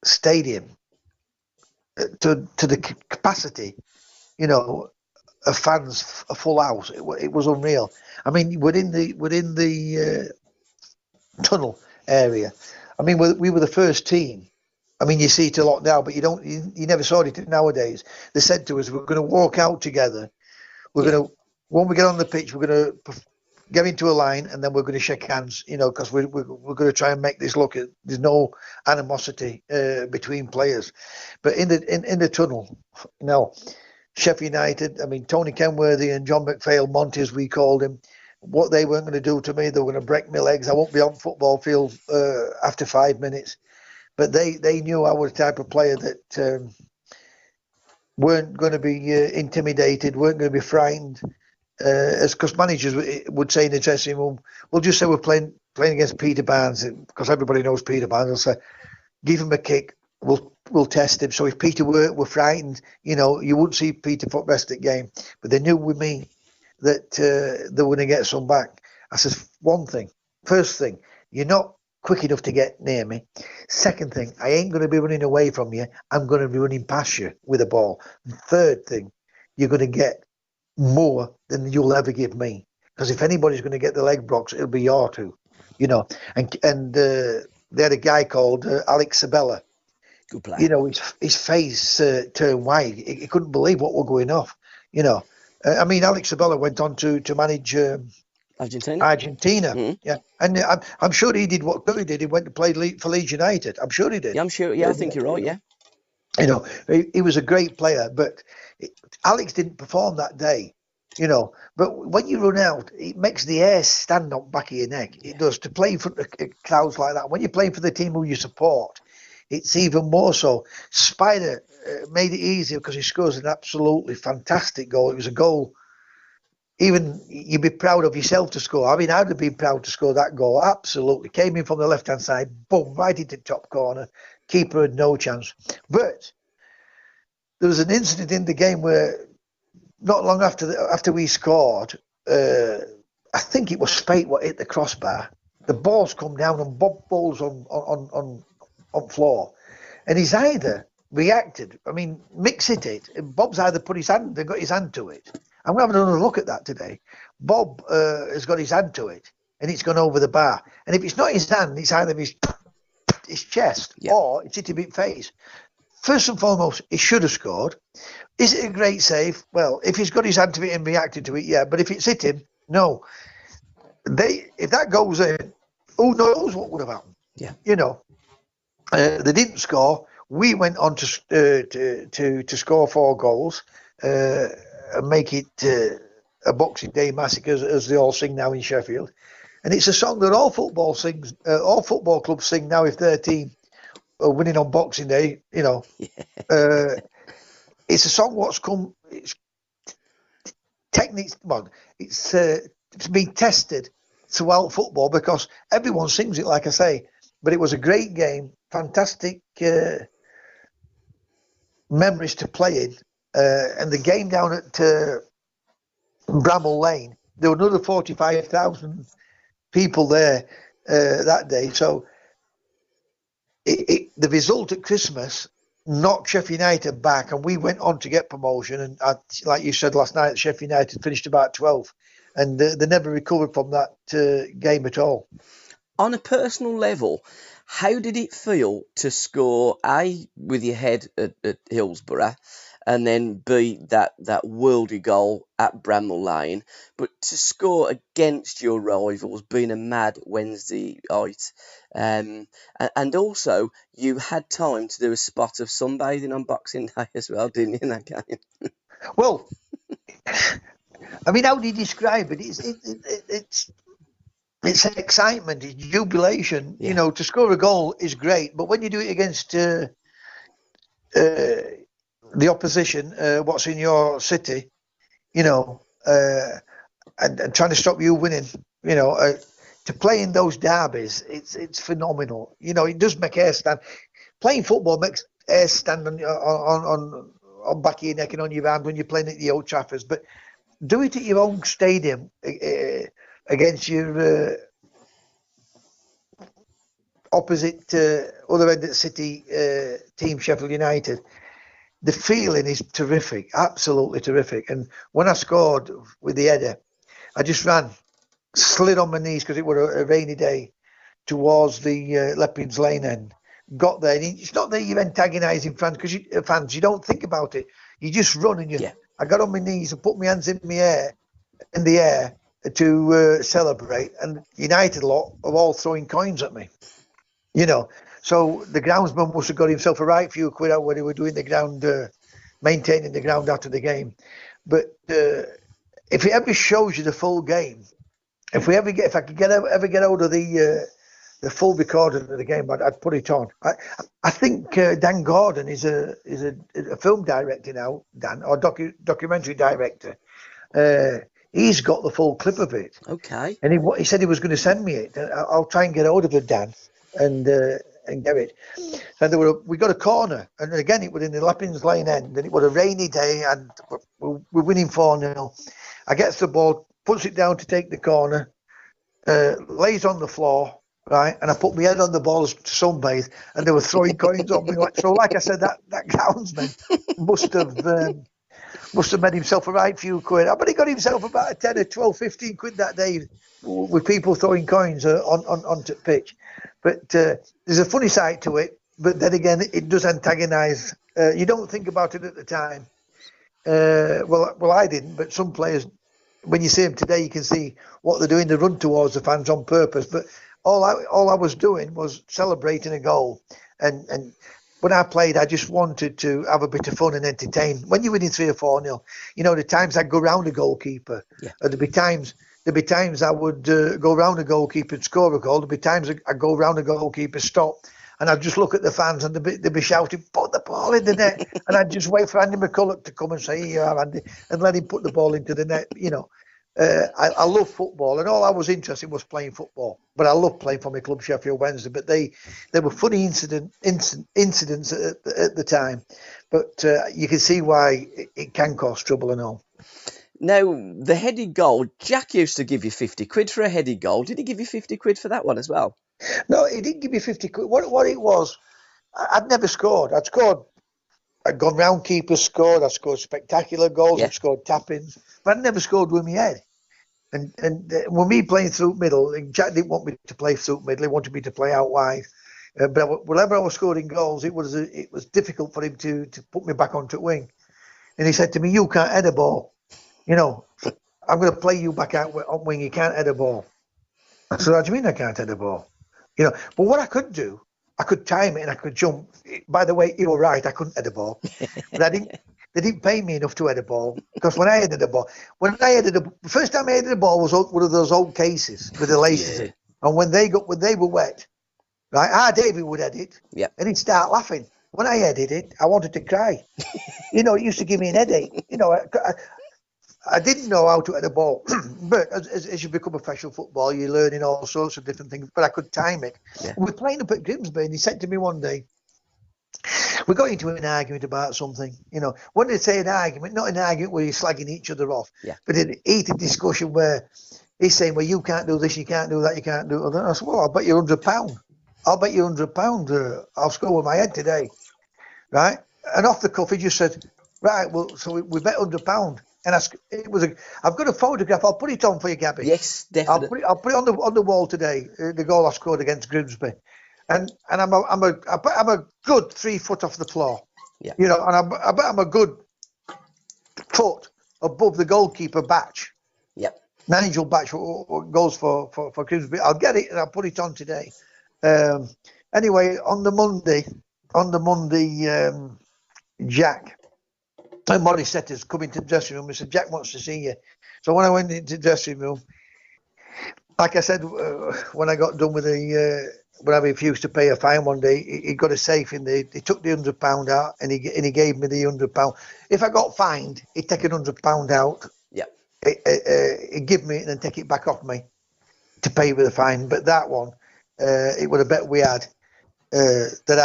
stadium to the capacity, of fans, a full house. It was unreal. I mean, within the tunnel area. I mean, we were the first team. I mean, you see it a lot now, but you never saw it nowadays. They said to us, we're going to walk out together. We're going to, when we get on the pitch, we're going to get into a line, and then we're going to shake hands, because we're going to try and make this look. There's no animosity between players. But in the tunnel, Sheffield United, I mean, Tony Kenworthy and John McPhail, Monty as we called him, what they weren't going to do to me, they were going to break my legs. I won't be on football field after 5 minutes. But they knew I was the type of player that weren't going to be intimidated, weren't going to be frightened. Because managers would say in the dressing room, we'll just say we're playing against Peter Barnes, because everybody knows Peter Barnes. They'll say, give him a kick, we'll test him. So if Peter were frightened, you wouldn't see Peter for the rest of the game. But they knew with me that they were going to get some back. I said, first thing, you're not quick enough to get near me. Second thing, I ain't going to be running away from you. I'm going to be running past you with a ball. Third thing, you're going to get more than you'll ever give me. Because if anybody's going to get the leg blocks, it'll be your two. And they had a guy called Alex Sabella. Good player. His face turned white. He couldn't believe what were going off. I mean, Alex Sabella went on to manage Argentina. Mm-hmm. Yeah, and I'm sure he did what Curry did. He went to play for Leeds United. I'm sure he did. Yeah, I'm sure. Yeah, I think you're right. Yeah. He was a great player, but Alex didn't perform that day. But when you run out, it makes the hair stand up back of your neck. It does. To play in front of crowds like that. When you're playing for the team who you support, it's even more so. Spider made it easier because he scores an absolutely fantastic goal. It was a goal. Even you'd be proud of yourself to score. I mean, I'd have been proud to score that goal. Absolutely. Came in from the left-hand side, boom, right into the top corner. Keeper had no chance. But there was an incident in the game where not long after we scored, I think it was Spate what hit the crossbar. The ball's come down and Bob falls on floor. And he's either reacted, I mean, Mick's hit it, and Bob's either got his hand to it. I'm going to have another look at that today. Bob has got his hand to it, and it's gone over the bar. And if it's not his hand, it's either his chest or it's hit him in face. First and foremost, he should have scored. Is it a great save? Well, if he's got his hand to it and reacted to it, yeah. But if it's hit him, no. If that goes in, who knows what would have happened? Yeah. They didn't score. We went on to score 4 goals and make it a Boxing Day massacre, as they all sing now in Sheffield. And it's a song that all football clubs sing now if their team are winning on Boxing Day. You know, it's a song what's come. It's techniques. Well, it's been tested throughout football because everyone sings it, like I say. But it was a great game, fantastic memories to play in, and the game down at Bramall Lane. There were another 45,000 people there that day. So the result at Christmas knocked Sheffield United back, and we went on to get promotion. And like you said last night, Sheffield United finished about 12th, and they never recovered from that game at all. On a personal level, how did it feel to score A, with your head at Hillsborough, and then B, that worldy goal at Bramall Lane, but to score against your rivals, being a mad Wednesdayite, and also you had time to do a spot of sunbathing on Boxing Day as well, didn't you, in that game? Well, I mean, how do you describe it? It's excitement, it's jubilation. Yeah. You know, to score a goal is great, but when you do it against the opposition, what's in your city, you know, and trying to stop you winning, you know, to play in those derbies, it's phenomenal. You know, it does make hair stand. Playing football makes hair stand on back of your neck and on your hand when you're playing at the Old Trafford, but do it at your own stadium against your opposite other end of the city team, Sheffield United. The feeling is terrific, absolutely terrific. And when I scored with the header, I just slid on my knees because it was a rainy day towards the Leppings Lane end. Got there, and it's not that you're antagonising fans because you don't think about it. You just run and I got on my knees and put my hands in the air to celebrate. And United lot are all throwing coins at me, you know. So the groundsman must have got himself a right few quid out when he were doing the ground, maintaining the ground after the game. But if it ever shows you the full game, if I could ever get out of the full recording of the game, I'd put it on. I think Dan Gordon is a film director now, Dan, or documentary director. He's got the full clip of it. Okay. And he said he was going to send me it. I'll try and get hold of it, Dan, and get it. And we got a corner, and again it was in the Leppings Lane end, and it was a rainy day, and we're winning 4-0. I gets the ball, puts it down to take the corner, lays on the floor, right, and I put my head on the balls to sunbathe, and they were throwing coins on me. So, like I said, that groundsman must have made himself a right few quid. I bet he got himself about a 10 or 12, 15 quid that day with people throwing coins onto the pitch. But there's a funny side to it. But then again, it does antagonise. You don't think about it at the time. Well, I didn't. But some players, when you see them today, you can see what they're doing. They run towards the fans on purpose. But all I was doing was celebrating a goal. And when I played, I just wanted to have a bit of fun and entertain. When you're winning 3 or 4-0, you know, the times I'd go round a goalkeeper. Yeah. There'd be times I would go round a goalkeeper and score a goal. There'd be times I'd go round a goalkeeper, stop, and I'd just look at the fans and they'd be shouting, "Put the ball in the net!" And I'd just wait for Andy McCulloch to come and say, "Here you are, Andy," and let him put the ball into the net. You know, I love football, and all I was interested in was playing football. But I love playing for my club, Sheffield Wednesday. But they were funny incidents at the time. But you can see why it can cause trouble and all. Now, the headed goal, Jack used to give you 50 quid for a headed goal. Did he give you 50 quid for that one as well? No, he didn't give me 50 quid. What it was, I'd never scored. I'd gone round keepers, scored. I scored spectacular goals. I'd scored tap-ins. But I'd never scored with my head. And when me playing through middle, Jack didn't want me to play through middle. He wanted me to play out wide. But whenever I was scoring goals, it was difficult for him to put me back onto wing. And he said to me, "You can't head a ball. You know, I'm going to play you back out on wing. You can't head a ball." I said, "What do you mean I can't head a ball?" You know, but what I could do, I could time it and I could jump. By the way, you were right. I couldn't head a ball, but I didn't. They didn't pay me enough to head a ball because when I headed the ball, the first time I headed the ball was one of those old cases with the laces in, and when they were wet, right? David would head it, and he'd start laughing. When I headed it, I wanted to cry. You know, it used to give me an headache. You know, I didn't know how to hit a ball, but as you become a professional footballer, you're learning all sorts of different things. But I could time it. Yeah. We're playing up at Grimsby, and he said to me one day, we got into an argument about something. You know, when they say an argument, not an argument where you're slagging each other off, but an heated discussion where he's saying, well, you can't do this, you can't do that, you can't do that. I said, well, I'll bet you £100. I'll bet you £100. I'll score with my head today, right? And off the cuff, he just said, right, well, so we bet £100. And I've got a photograph. I'll put it on for you, Gabby. Yes, definitely. I'll put it on the wall today. The goal I scored against Grimsby, and I'm a good 3 foot off the floor. Yeah. You know, and I bet I'm a good foot above the goalkeeper Batch. Yep. Nigel Batch goes for Grimsby. I'll get it and I'll put it on today. Anyway, on the Monday, Jack. And Morris said to us, come into the dressing room. He said, Jack wants to see you. So when I went into the dressing room, like I said, when I got done with when I refused to pay a fine one day, he got a safe in there. He took the £100 out and he gave me the £100. If I got fined, he'd take £100 out. Yeah. He'd give me it and then take it back off me to pay with a fine. But that one, it was a bet we had. That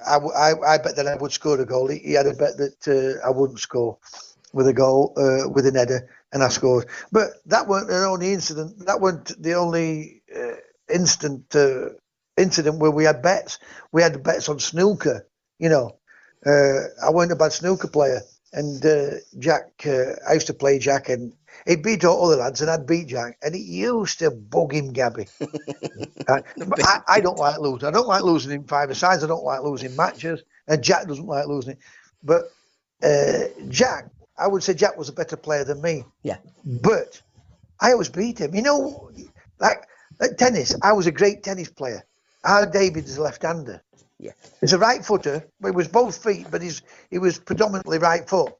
I bet that I would score a goal. He had a bet that I wouldn't score with a goal, with an header, and I scored. But that weren't the only incident. That weren't the only incident where we had bets. We had bets on snooker. You know, I wasn't a bad snooker player, and Jack. I used to play Jack, and he'd beat all other lads, and I'd beat Jack, and it used to bug him, Gabby. I don't like losing. I don't like losing in five-a-sides. I don't like losing matches, and Jack doesn't like losing. But Jack, I would say Jack was a better player than me. Yeah. But I always beat him. You know, like at tennis, I was a great tennis player. David is a left-hander. Yeah. He's a right footer, but he was both feet, but he was predominantly right foot.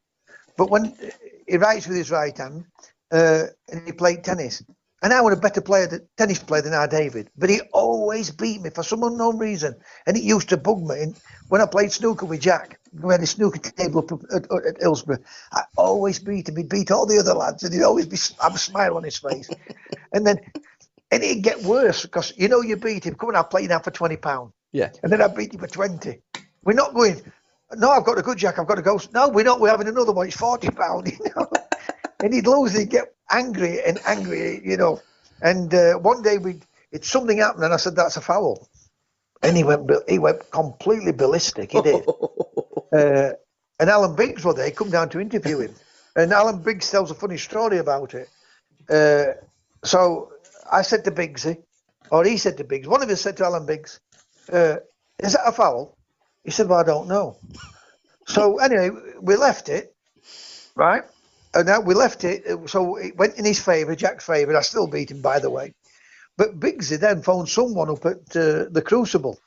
But when he writes with his right hand, and he played tennis. And I was a better tennis player than David. But he always beat me for some unknown reason. And it used to bug me. And when I played snooker with Jack, we had a snooker table up at Hillsborough, I always beat him. He'd beat all the other lads, and he'd always have a smile on his face. And it'd get worse, because you know you beat him. Come on, I'll play you now for £20. Yeah. And then I beat you for 20. We're not going, no, I've got to go, Jack, I've got to go. No, we're not, we're having another one, it's £40, you know. And he'd lose, he'd get angry, you know. And one day something happened, and I said, that's a foul. And he went completely ballistic, he did. And Alan Biggs was there, he come down to interview him. And Alan Biggs tells a funny story about it. So I said to Biggsy, or he said to Biggs, one of us said to Alan Biggs, is that a foul? He said, well, I don't know. So anyway, we left it, right? And now we left it, so it went in his favour, Jack's favour. I still beat him, by the way. But Biggsy then phoned someone up at the Crucible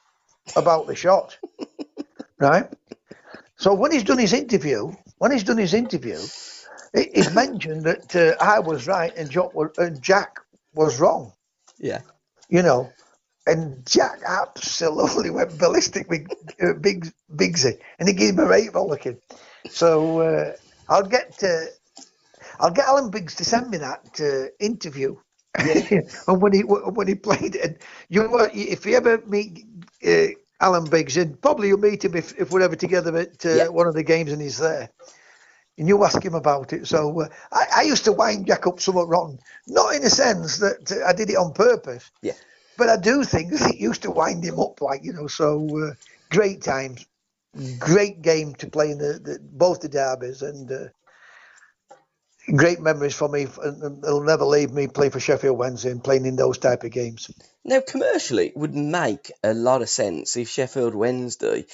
about the shot, right? So when he's done his interview, he's mentioned that I was right and Jack was wrong. Yeah. You know, and Jack absolutely went ballistic with Biggsy, and he gave him a right rollicking. So I'll get Alan Biggs to send me that interview. Yeah. And when he played it, if you ever meet Alan Biggs, and probably you'll meet him if we're ever together at one of the games and he's there, and you ask him about it. So I used to wind Jack up somewhat rotten, not in a sense that I did it on purpose. Yeah. But I do think that it used to wind him up, like, you know. So great times, great game to play in both the derbies, and great memories for me. And it'll never leave me playing for Sheffield Wednesday and playing in those type of games. Now, commercially, it would make a lot of sense if Sheffield Wednesday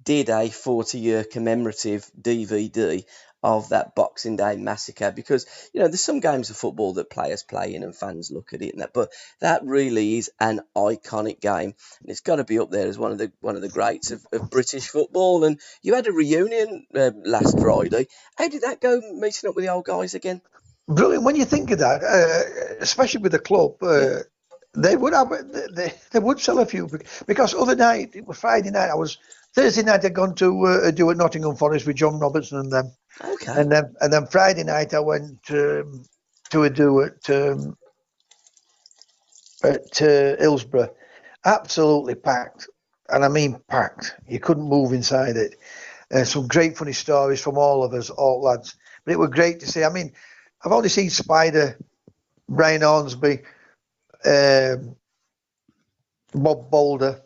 did a 40-year commemorative DVD of that Boxing Day massacre, because there's some games of football that players play in and fans look at it and that, but that really is an iconic game, and it's got to be up there as one of the greats of British football. And you had a reunion last Friday. How did that go, meeting up with the old guys again? Brilliant. When you think of that, especially with the club, they would have they would sell a few, because other night, it was Friday night. Thursday night I'd gone to do at Nottingham Forest with John Robertson and them. Okay. And then Friday night I went to a do at Hillsborough. Absolutely packed, and I mean packed. You couldn't move inside it. Some great funny stories from all of us, all lads. But it was great to see. I mean, I've only seen Spider, Brian Hornsby, Bob Boulder,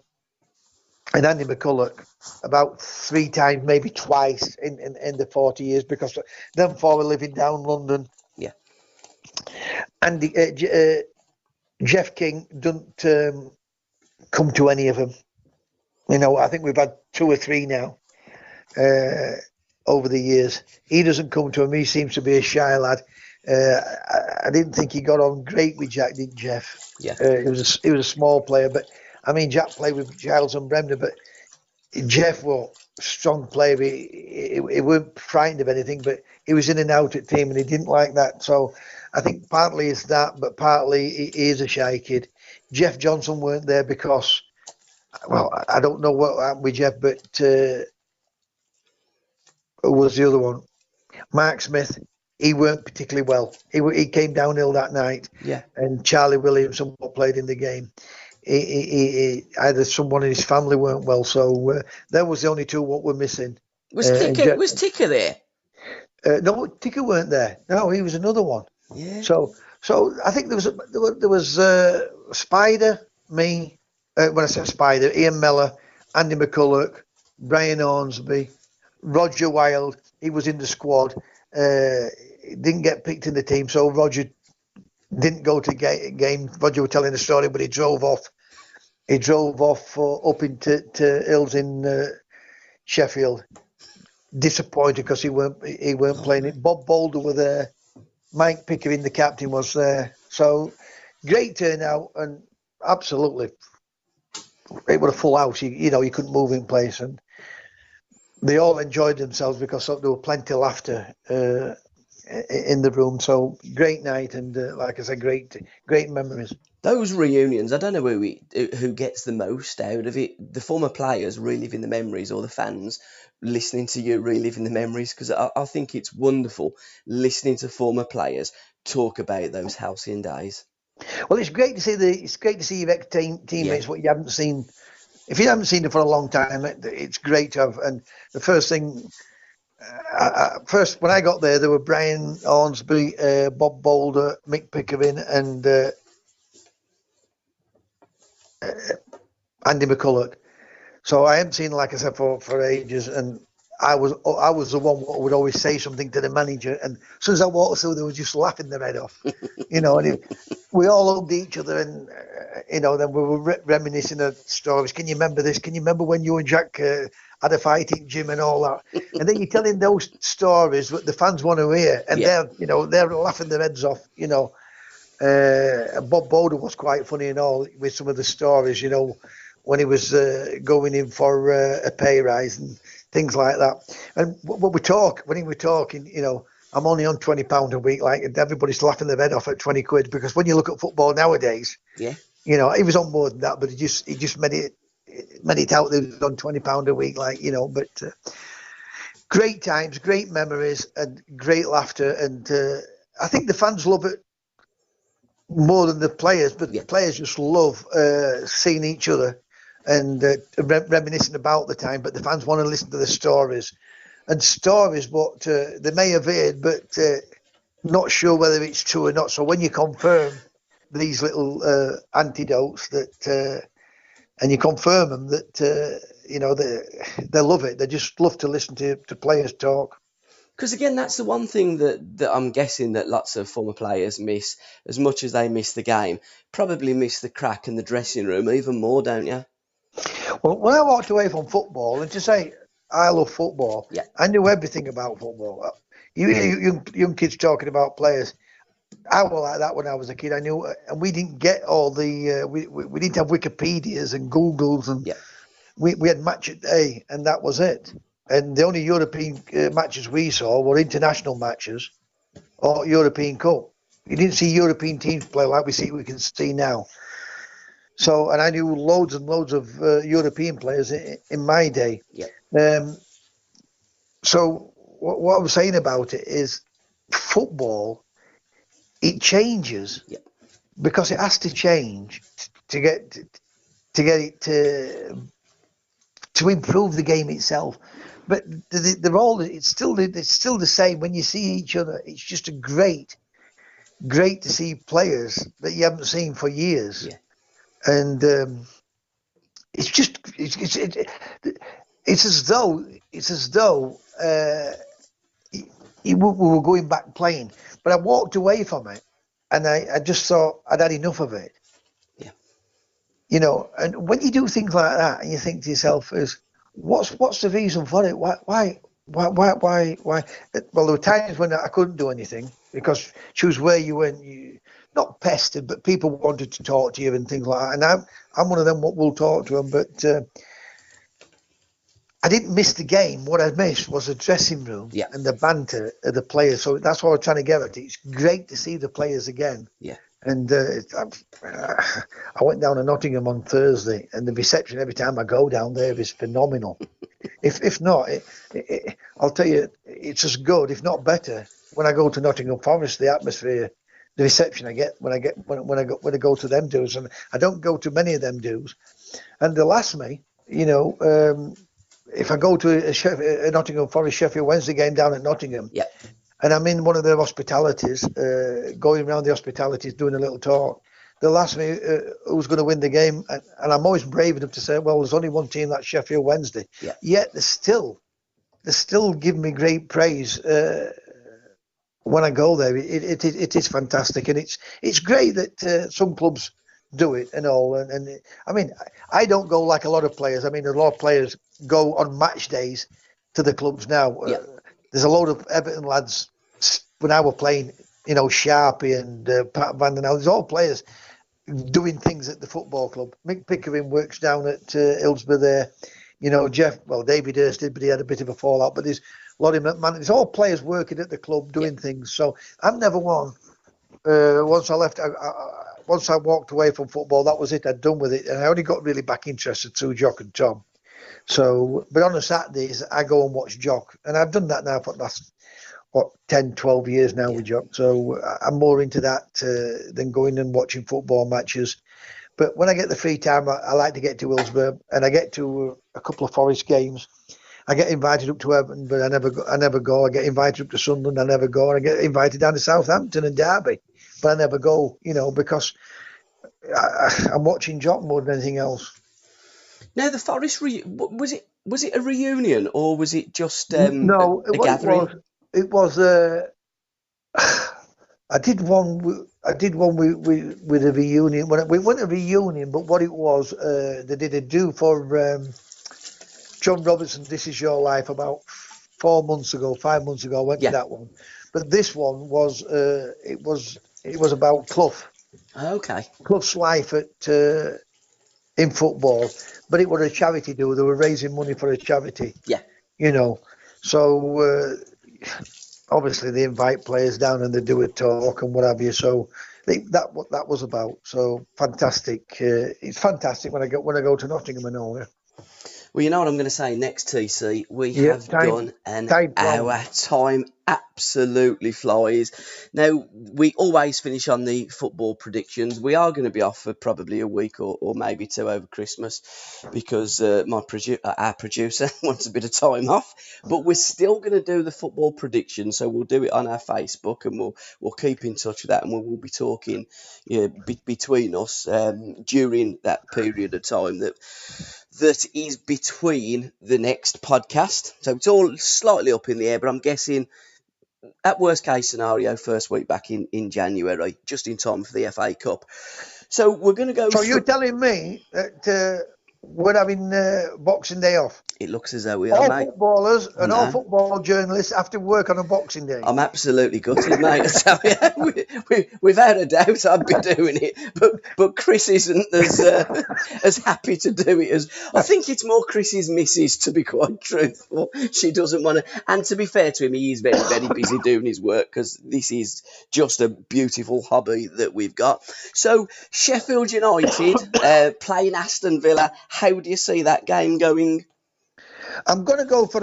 and Andy McCulloch about 3 times, maybe twice in the 40 years, because them four were living down London. Yeah. And Jeff King doesn't come to any of them. I think we've had 2 or 3 now over the years. He doesn't come to him. He seems to be a shy lad. I didn't think he got on great with Jack, did Jeff? Yeah. He was a small player, but I mean, Jack played with Giles and Bremner, but Jeff was a strong player. He weren't frightened of anything, but he was in and out at team, and he didn't like that. So I think partly it's that, but partly he is a shy kid. Jeff Johnson weren't there because, well, I don't know what happened with Jeff, but who was the other one? Mark Smith. He weren't particularly well. He came downhill that night. Yeah. And Charlie Williamson played in the game. He either someone in his family weren't well, so that was the only 2 what were missing. Was Ticker there? No, Ticker weren't there. No, he was another one. Yeah. So I think there was Spider, me. When I say Spider, Ian Mellor, Andy McCulloch, Brian Hornsby, Roger Wilde. He was in the squad. Didn't get picked in the team, so Roger didn't go to game. Roger was telling the story, but he drove off. He drove off up into Hills in Sheffield. Disappointed because he weren't playing it. Bob Boulder was there. Mike Pickering, the captain, was there. So great turnout, and absolutely, it was a full house. You couldn't move in place, and they all enjoyed themselves because there were plenty of laughter in the room. So great night, and like I said, great memories. Those reunions, I don't know who gets the most out of it. The former players reliving the memories, or the fans listening to you reliving the memories, because I think it's wonderful listening to former players talk about those halcyon days. Well, it's great to see your ex teammates, what you haven't seen. If you haven't seen them for a long time, it's great to have. And the first thing, when I got there were Brian Hornsby, Bob Boulder, Mick Pickering, and Andy McCulloch. So I haven't seen, like I said, for ages. And I was the one who would always say something to the manager, and as soon as I walked through, they were just laughing their head off, And we all hugged each other, and then we were reminiscing of stories. Can you remember this? Can you remember when you and Jack had a fight in gym and all that? And then you're telling those stories that the fans want to hear, and they're laughing their heads off. Bob Boulder was quite funny and all with some of the stories. When he was going in for a pay rise and things like that. And when he was talking, I'm only on £20 a week, like, and everybody's laughing their head off at 20 quid, because when you look at football nowadays, he was on more than that, but he just made it out that he was on £20 a week, like, but great times, great memories, and great laughter. And I think the fans love it more than the players, but the players just love seeing each other and reminiscing about the time, but the fans want to listen to the stories. And stories what they may have heard, but not sure whether it's true or not. So when you confirm these little antidotes and you confirm them, that they love it. They just love to listen to players talk. Because again, that's the one thing that I'm guessing that lots of former players miss, as much as they miss the game. Probably miss the crack in the dressing room even more, don't you? Well, when I walked away from football, and to say I love football, yeah. I knew everything about football. You hear young kids talking about players. I was like that when I was a kid. I knew, and we didn't get all the. We didn't have Wikipedias and Googles, and we had match a day, and that was it. And the only European matches we saw were international matches or European Cup. You didn't see European teams play like we can see now. So, and I knew loads and loads of European players in my day. So what I'm saying about it is football, it changes because it has to change to get it to improve the game itself. But they're all it's still the same when you see each other. It's just great to see players that you haven't seen for years, and it's just it's as though we were going back playing. But I walked away from it, and I just thought I'd had enough of it. You know, and when you do things like that, and you think to yourself, what's the reason for it? Why? Well, there were times when I couldn't do anything because choose where you went, not pestered, but people wanted to talk to you and things like that. And I'm one of them what will talk to them, but I didn't miss the game. What I missed was the dressing room and the banter of the players. So that's what I'm trying to get at. It's great to see the players again. And I went down to Nottingham on Thursday, and the reception every time I go down there is phenomenal. If not, I'll tell you, it's as good, if not better, when I go to Nottingham Forest. The atmosphere, the reception I get when I go to them dues, and I don't go to many of them dues, and they'll ask me, you know, if I go to a Nottingham Forest Sheffield Wednesday game down at Nottingham. And I'm in one of their hospitalities, going around the hospitalities, doing a little talk. They'll ask me who's going to win the game, and I'm always brave enough to say, well, there's only one team, that's Sheffield Wednesday. Yet they're still giving me great praise when I go there. It is fantastic, and it's great that some clubs do it and all. And I mean, I don't go like a lot of players. I mean, a lot of players go on match days to the clubs now. There's a load of Everton lads. When I were playing, you know, Sharpie and Pat Van Den Hal, there's all players doing things at the football club. Mick Pickering works down at Hillsborough there. You know, David Hurst did, but he had a bit of a fallout. But there's Laurie McMahon. There's all players working at the club doing things. So I'm never one. Once I left, once I walked away from football, that was it. I'd done with it. And I only got really back interested through Jock and Tom. So, but on the Saturdays, I go and watch Jock. And I've done that now for the last 10, 12 years now with Jock. So I'm more into that than going and watching football matches. But when I get the free time, I like to get to Hillsborough, and I get to a couple of Forest games. I get invited up to Everton, but I never go. I get invited up to Sunderland, I never go. And I get invited down to Southampton and Derby, but I never go, you know, because I'm watching Jock more than anything else. Now, the Forest, was it a reunion, or was it just no, a gathering? It was. I did one with a reunion. We weren't a reunion, but what it was, they did a do for John Robertson, This Is Your Life, about 5 months ago. I went to that one, but this one was it was about Clough. Okay. Clough's life in football, but it was a charity do. They were raising money for a charity. You know, so. Obviously, they invite players down and they do a talk and what have you. So that what that was about. So fantastic. It's fantastic when I go to Nottingham and all. Well, you know what I'm going to say next, TC? We have done an hour. Time absolutely flies. Now, we always finish on the football predictions. We are going to be off for probably a week or maybe two over Christmas because our producer wants a bit of time off. But we're still going to do the football predictions, so we'll do it on our Facebook, and we'll keep in touch with that, and we'll be talking between us during that period of time that is between the next podcast. So it's all slightly up in the air, but I'm guessing at worst case scenario, first week back in January, just in time for the FA Cup. So we're going to go. So you're telling me that we're having Boxing Day off. It looks as though we are, All mate. footballers and all know. football journalists have to work on a Boxing Day. I'm absolutely gutted, mate. I tell you, without a doubt, I'd be doing it. But Chris isn't as happy to do it as I think it's more Chris's missus, to be quite truthful. She doesn't want to. And to be fair to him, he is very, very busy doing his work because this is just a beautiful hobby that we've got. So Sheffield United playing Aston Villa. How do you see that game going? I'm going to go for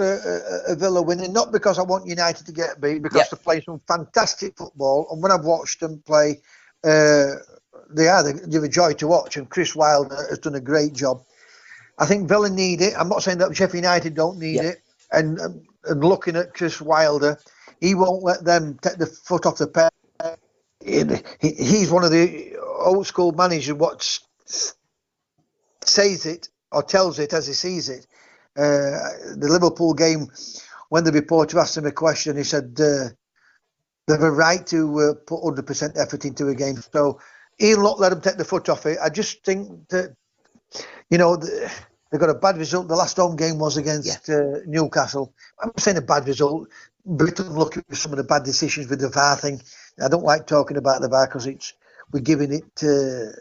a Villa winning, not because I want United to get beat, because they play some fantastic football. And when I've watched them play, they're a joy to watch. And Chris Wilder has done a great job. I think Villa need it. I'm not saying that Sheffield United don't need it. And looking at Chris Wilder, he won't let them take the foot off the pedal. He's one of the old school managers what says it or tells it as he sees it. The Liverpool game, when the reporter asked him a question, he said they have a right to put 100% effort into a game. So he'll not let them take the foot off it. I just think that, you know, they got a bad result. The last home game was against Newcastle. I'm saying a bad result. Britain looking at some of the bad decisions with the VAR thing. I don't like talking about the VAR because we're giving it the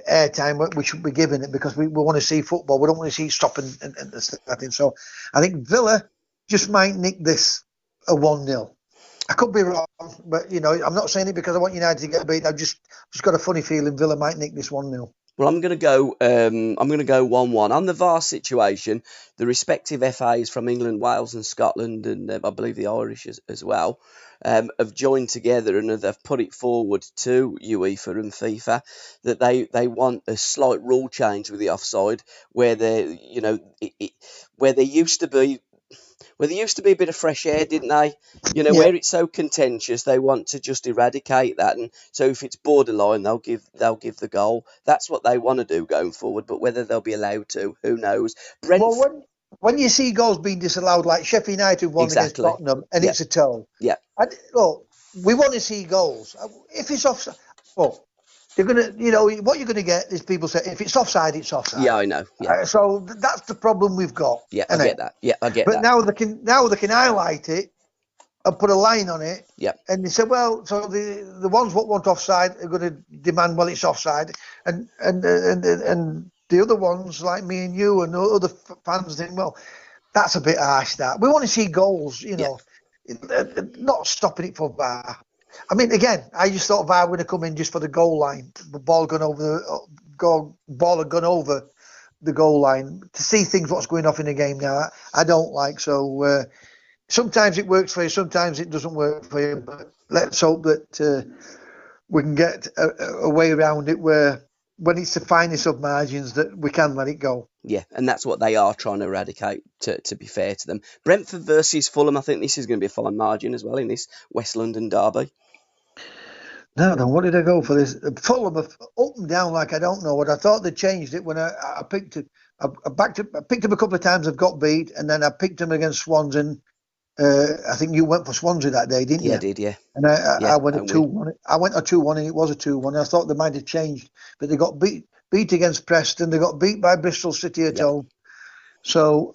airtime we should be giving it because we want to see football. We don't want to see it stopping and starting. So I think Villa just might nick this a 1-0. I could be wrong, but you know, I'm not saying it because I want United to get beat. I've just got a funny feeling Villa might nick this 1-0. Well, I'm going to go 1-1 on the VAR situation. The respective FAs from England, Wales, and Scotland, and I believe the Irish as well, have joined together and they've put it forward to UEFA and FIFA that they want a slight rule change with the offside, where where there used to be a bit of fresh air, didn't they? You know, where it's so contentious, they want to just eradicate that. And so if it's borderline, they'll give the goal. That's what they want to do going forward. But whether they'll be allowed to, who knows? Well, when you see goals being disallowed, like Sheffield United won against Tottenham, and it's a toe. Yeah. We want to see goals. If it's offside, you're gonna, what you're gonna get is people say if it's offside, it's offside. Yeah, I know. Yeah. So that's the problem we've got. Yeah, I get that. Yeah, I get that. But now they can highlight it and put a line on it. Yeah. And they say, well, so the ones what want offside are going to demand, well, it's offside, and the other ones like me and you and other fans think, well, that's a bit harsh. That we want to see goals, not stopping it for VAR. I mean, again, I just thought VAR would have come in just for the goal line, the ball gone over the goal line to see things what's going off in the game now. I don't like so. Sometimes it works for you, sometimes it doesn't work for you. But let's hope that we can get a way around it where when it's the finest of margins that we can let it go. Yeah, and that's what they are trying to eradicate, to be fair to them. Brentford versus Fulham, I think this is going to be a fine margin as well in this West London derby. No, what did I go for this? Fulham up and down like I don't know what. I thought they changed it when I picked it. I picked them a couple of times. I've got beat, and then I picked them against Swansea. I think you went for Swansea that day, didn't you? Yeah, I did, yeah. And I went a 2-1. I went a 2-1, and it was a 2-1. I thought they might have changed, but they got beat against Preston. They got beat by Bristol City at home. So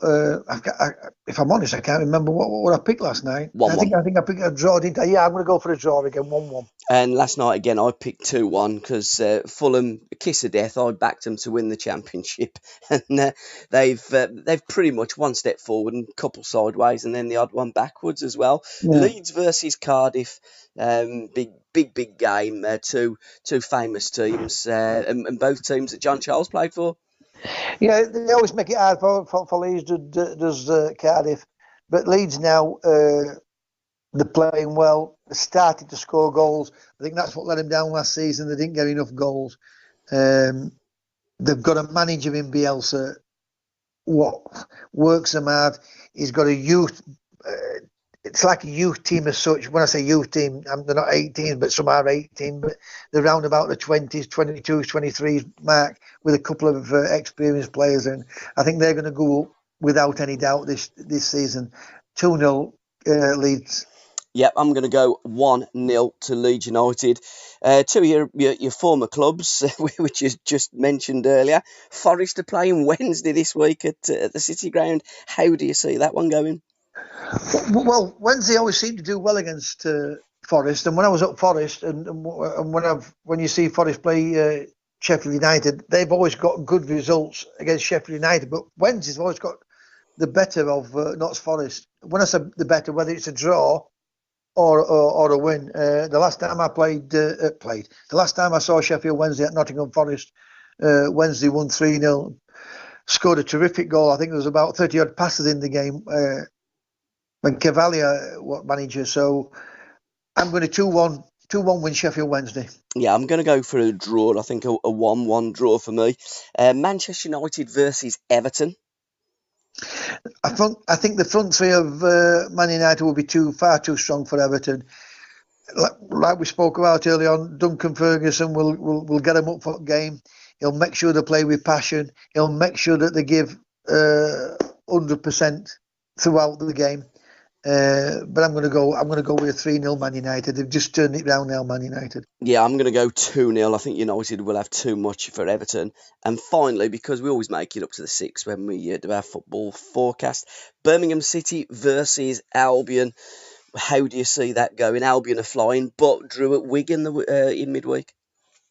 if I'm honest, I can't remember what I picked last night. 1-1. I think I picked a draw, didn't I? Yeah, I'm going to go for a draw again, 1-1. And last night again, I picked 2-1 because Fulham, kiss of death. I backed them to win the championship, and they've pretty much one step forward and a couple sideways, and then the odd one backwards as well. Yeah. Leeds versus Cardiff, big game. Two famous teams, and both teams that John Charles played for. Yeah, they always make it hard for Leeds, does Cardiff. But Leeds now, they're playing well. They started to score goals. I think that's what let them down last season. They didn't get enough goals. They've got a manager in Bielsa. What works them hard. He's got a youth. It's like a youth team as such. When I say youth team, they're not 18, but some are 18, but they're round about the 20s, 22s, 23s mark with a couple of experienced players. And I think they're going to go up without any doubt this season. 2-0 Leeds. Yep, I'm going to go 1-0 to Leeds United. Two of your former clubs, which you just mentioned earlier. Forest are playing Wednesday this week at the City Ground. How do you see that one going? Well, Wednesday always seemed to do well against Forest, and when I was at Forest, and when you see Forest play Sheffield United, they've always got good results against Sheffield United, but Wednesday's always got the better of Notts Forest. When I say the better, whether it's a draw or a win. The last time I the last time I saw Sheffield Wednesday at Nottingham Forest, Wednesday won 3-0, scored a terrific goal. I think there was about 30 odd passes in the game when Cavalier was manager. So I'm going to 2-1 win Sheffield Wednesday. Yeah, I'm going to go for a draw. I think a 1-1 draw for me. Manchester United versus Everton. I think the front three of Man United will be far too strong for Everton. Like we spoke about earlier on, Duncan Ferguson will get them up for the game. He'll make sure they play with passion. He'll make sure that they give 100% throughout the game. But I'm going to go with a 3-0 Man United. They've just turned it round now, Man United. Yeah, I'm going to go 2-0. I think United will have too much for Everton. And finally, because we always make it up to the 6 when we do our football forecast, Birmingham City versus Albion. How do you see that going? Albion are flying, but drew at Wigan in midweek.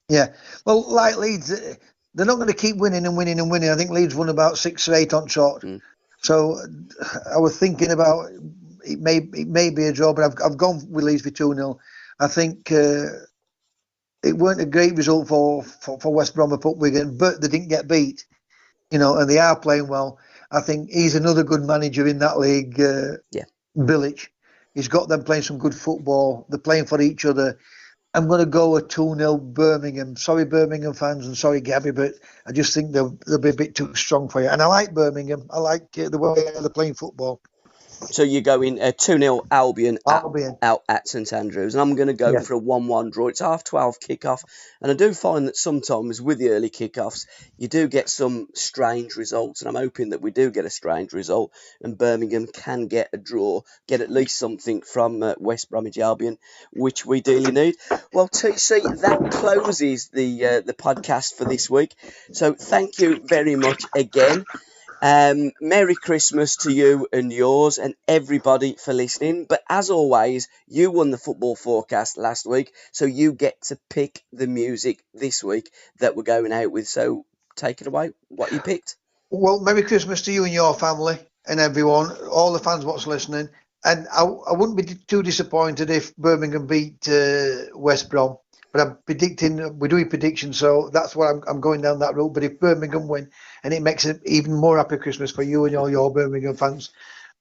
Yeah, well, like Leeds, they're not going to keep winning and winning and winning. I think Leeds won about 6 or 8 on short. So I was thinking about it may be a draw, but I've gone with Leeds for 2-0. I think it weren't a great result for West Brom up Wigan, but they didn't get beat, and they are playing well. I think he's another good manager in that league, Bilic. He's got them playing some good football. They're playing for each other. I'm going to go a 2-0 Birmingham. Sorry, Birmingham fans, and sorry, Gabby, but I just think they'll be a bit too strong for you. And I like Birmingham. I like the way they're playing football. So you're going 2-0 Albion out at St Andrews, and I'm going to go for a 1-1 draw. It's 12:30 kick-off, and I do find that sometimes with the early kick-offs, you do get some strange results, and I'm hoping that we do get a strange result, and Birmingham can get a draw, get at least something from West Bromwich Albion, which we dearly need. Well, TC, that closes the podcast for this week, so thank you very much again. Merry Christmas to you and yours and everybody for listening. But as always, you won the football forecast last week, so you get to pick the music this week that we're going out with. So take it away. What you picked? Well, Merry Christmas to you and your family and everyone, all the fans what's listening. And I wouldn't be too disappointed if Birmingham beat West Brom. But I'm predicting, we're doing predictions, so that's why I'm going down that route. But if Birmingham win, and it makes it even more happy Christmas for you and all your Birmingham fans,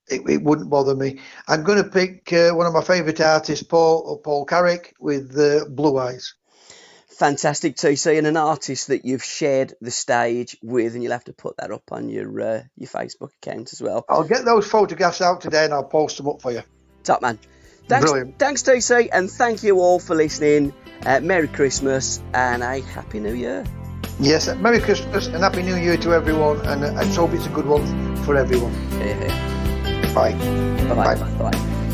it wouldn't bother me. I'm going to pick one of my favourite artists, Paul Carrick, with Blue Eyes. Fantastic, TC, and an artist that you've shared the stage with, and you'll have to put that up on your Facebook account as well. I'll get those photographs out today and I'll post them up for you. Top man. Thanks, TC, and thank you all for listening. Merry Christmas and a Happy New Year. Yes, Merry Christmas and Happy New Year to everyone, and I hope it's a good one for everyone. Yeah. Bye. Bye.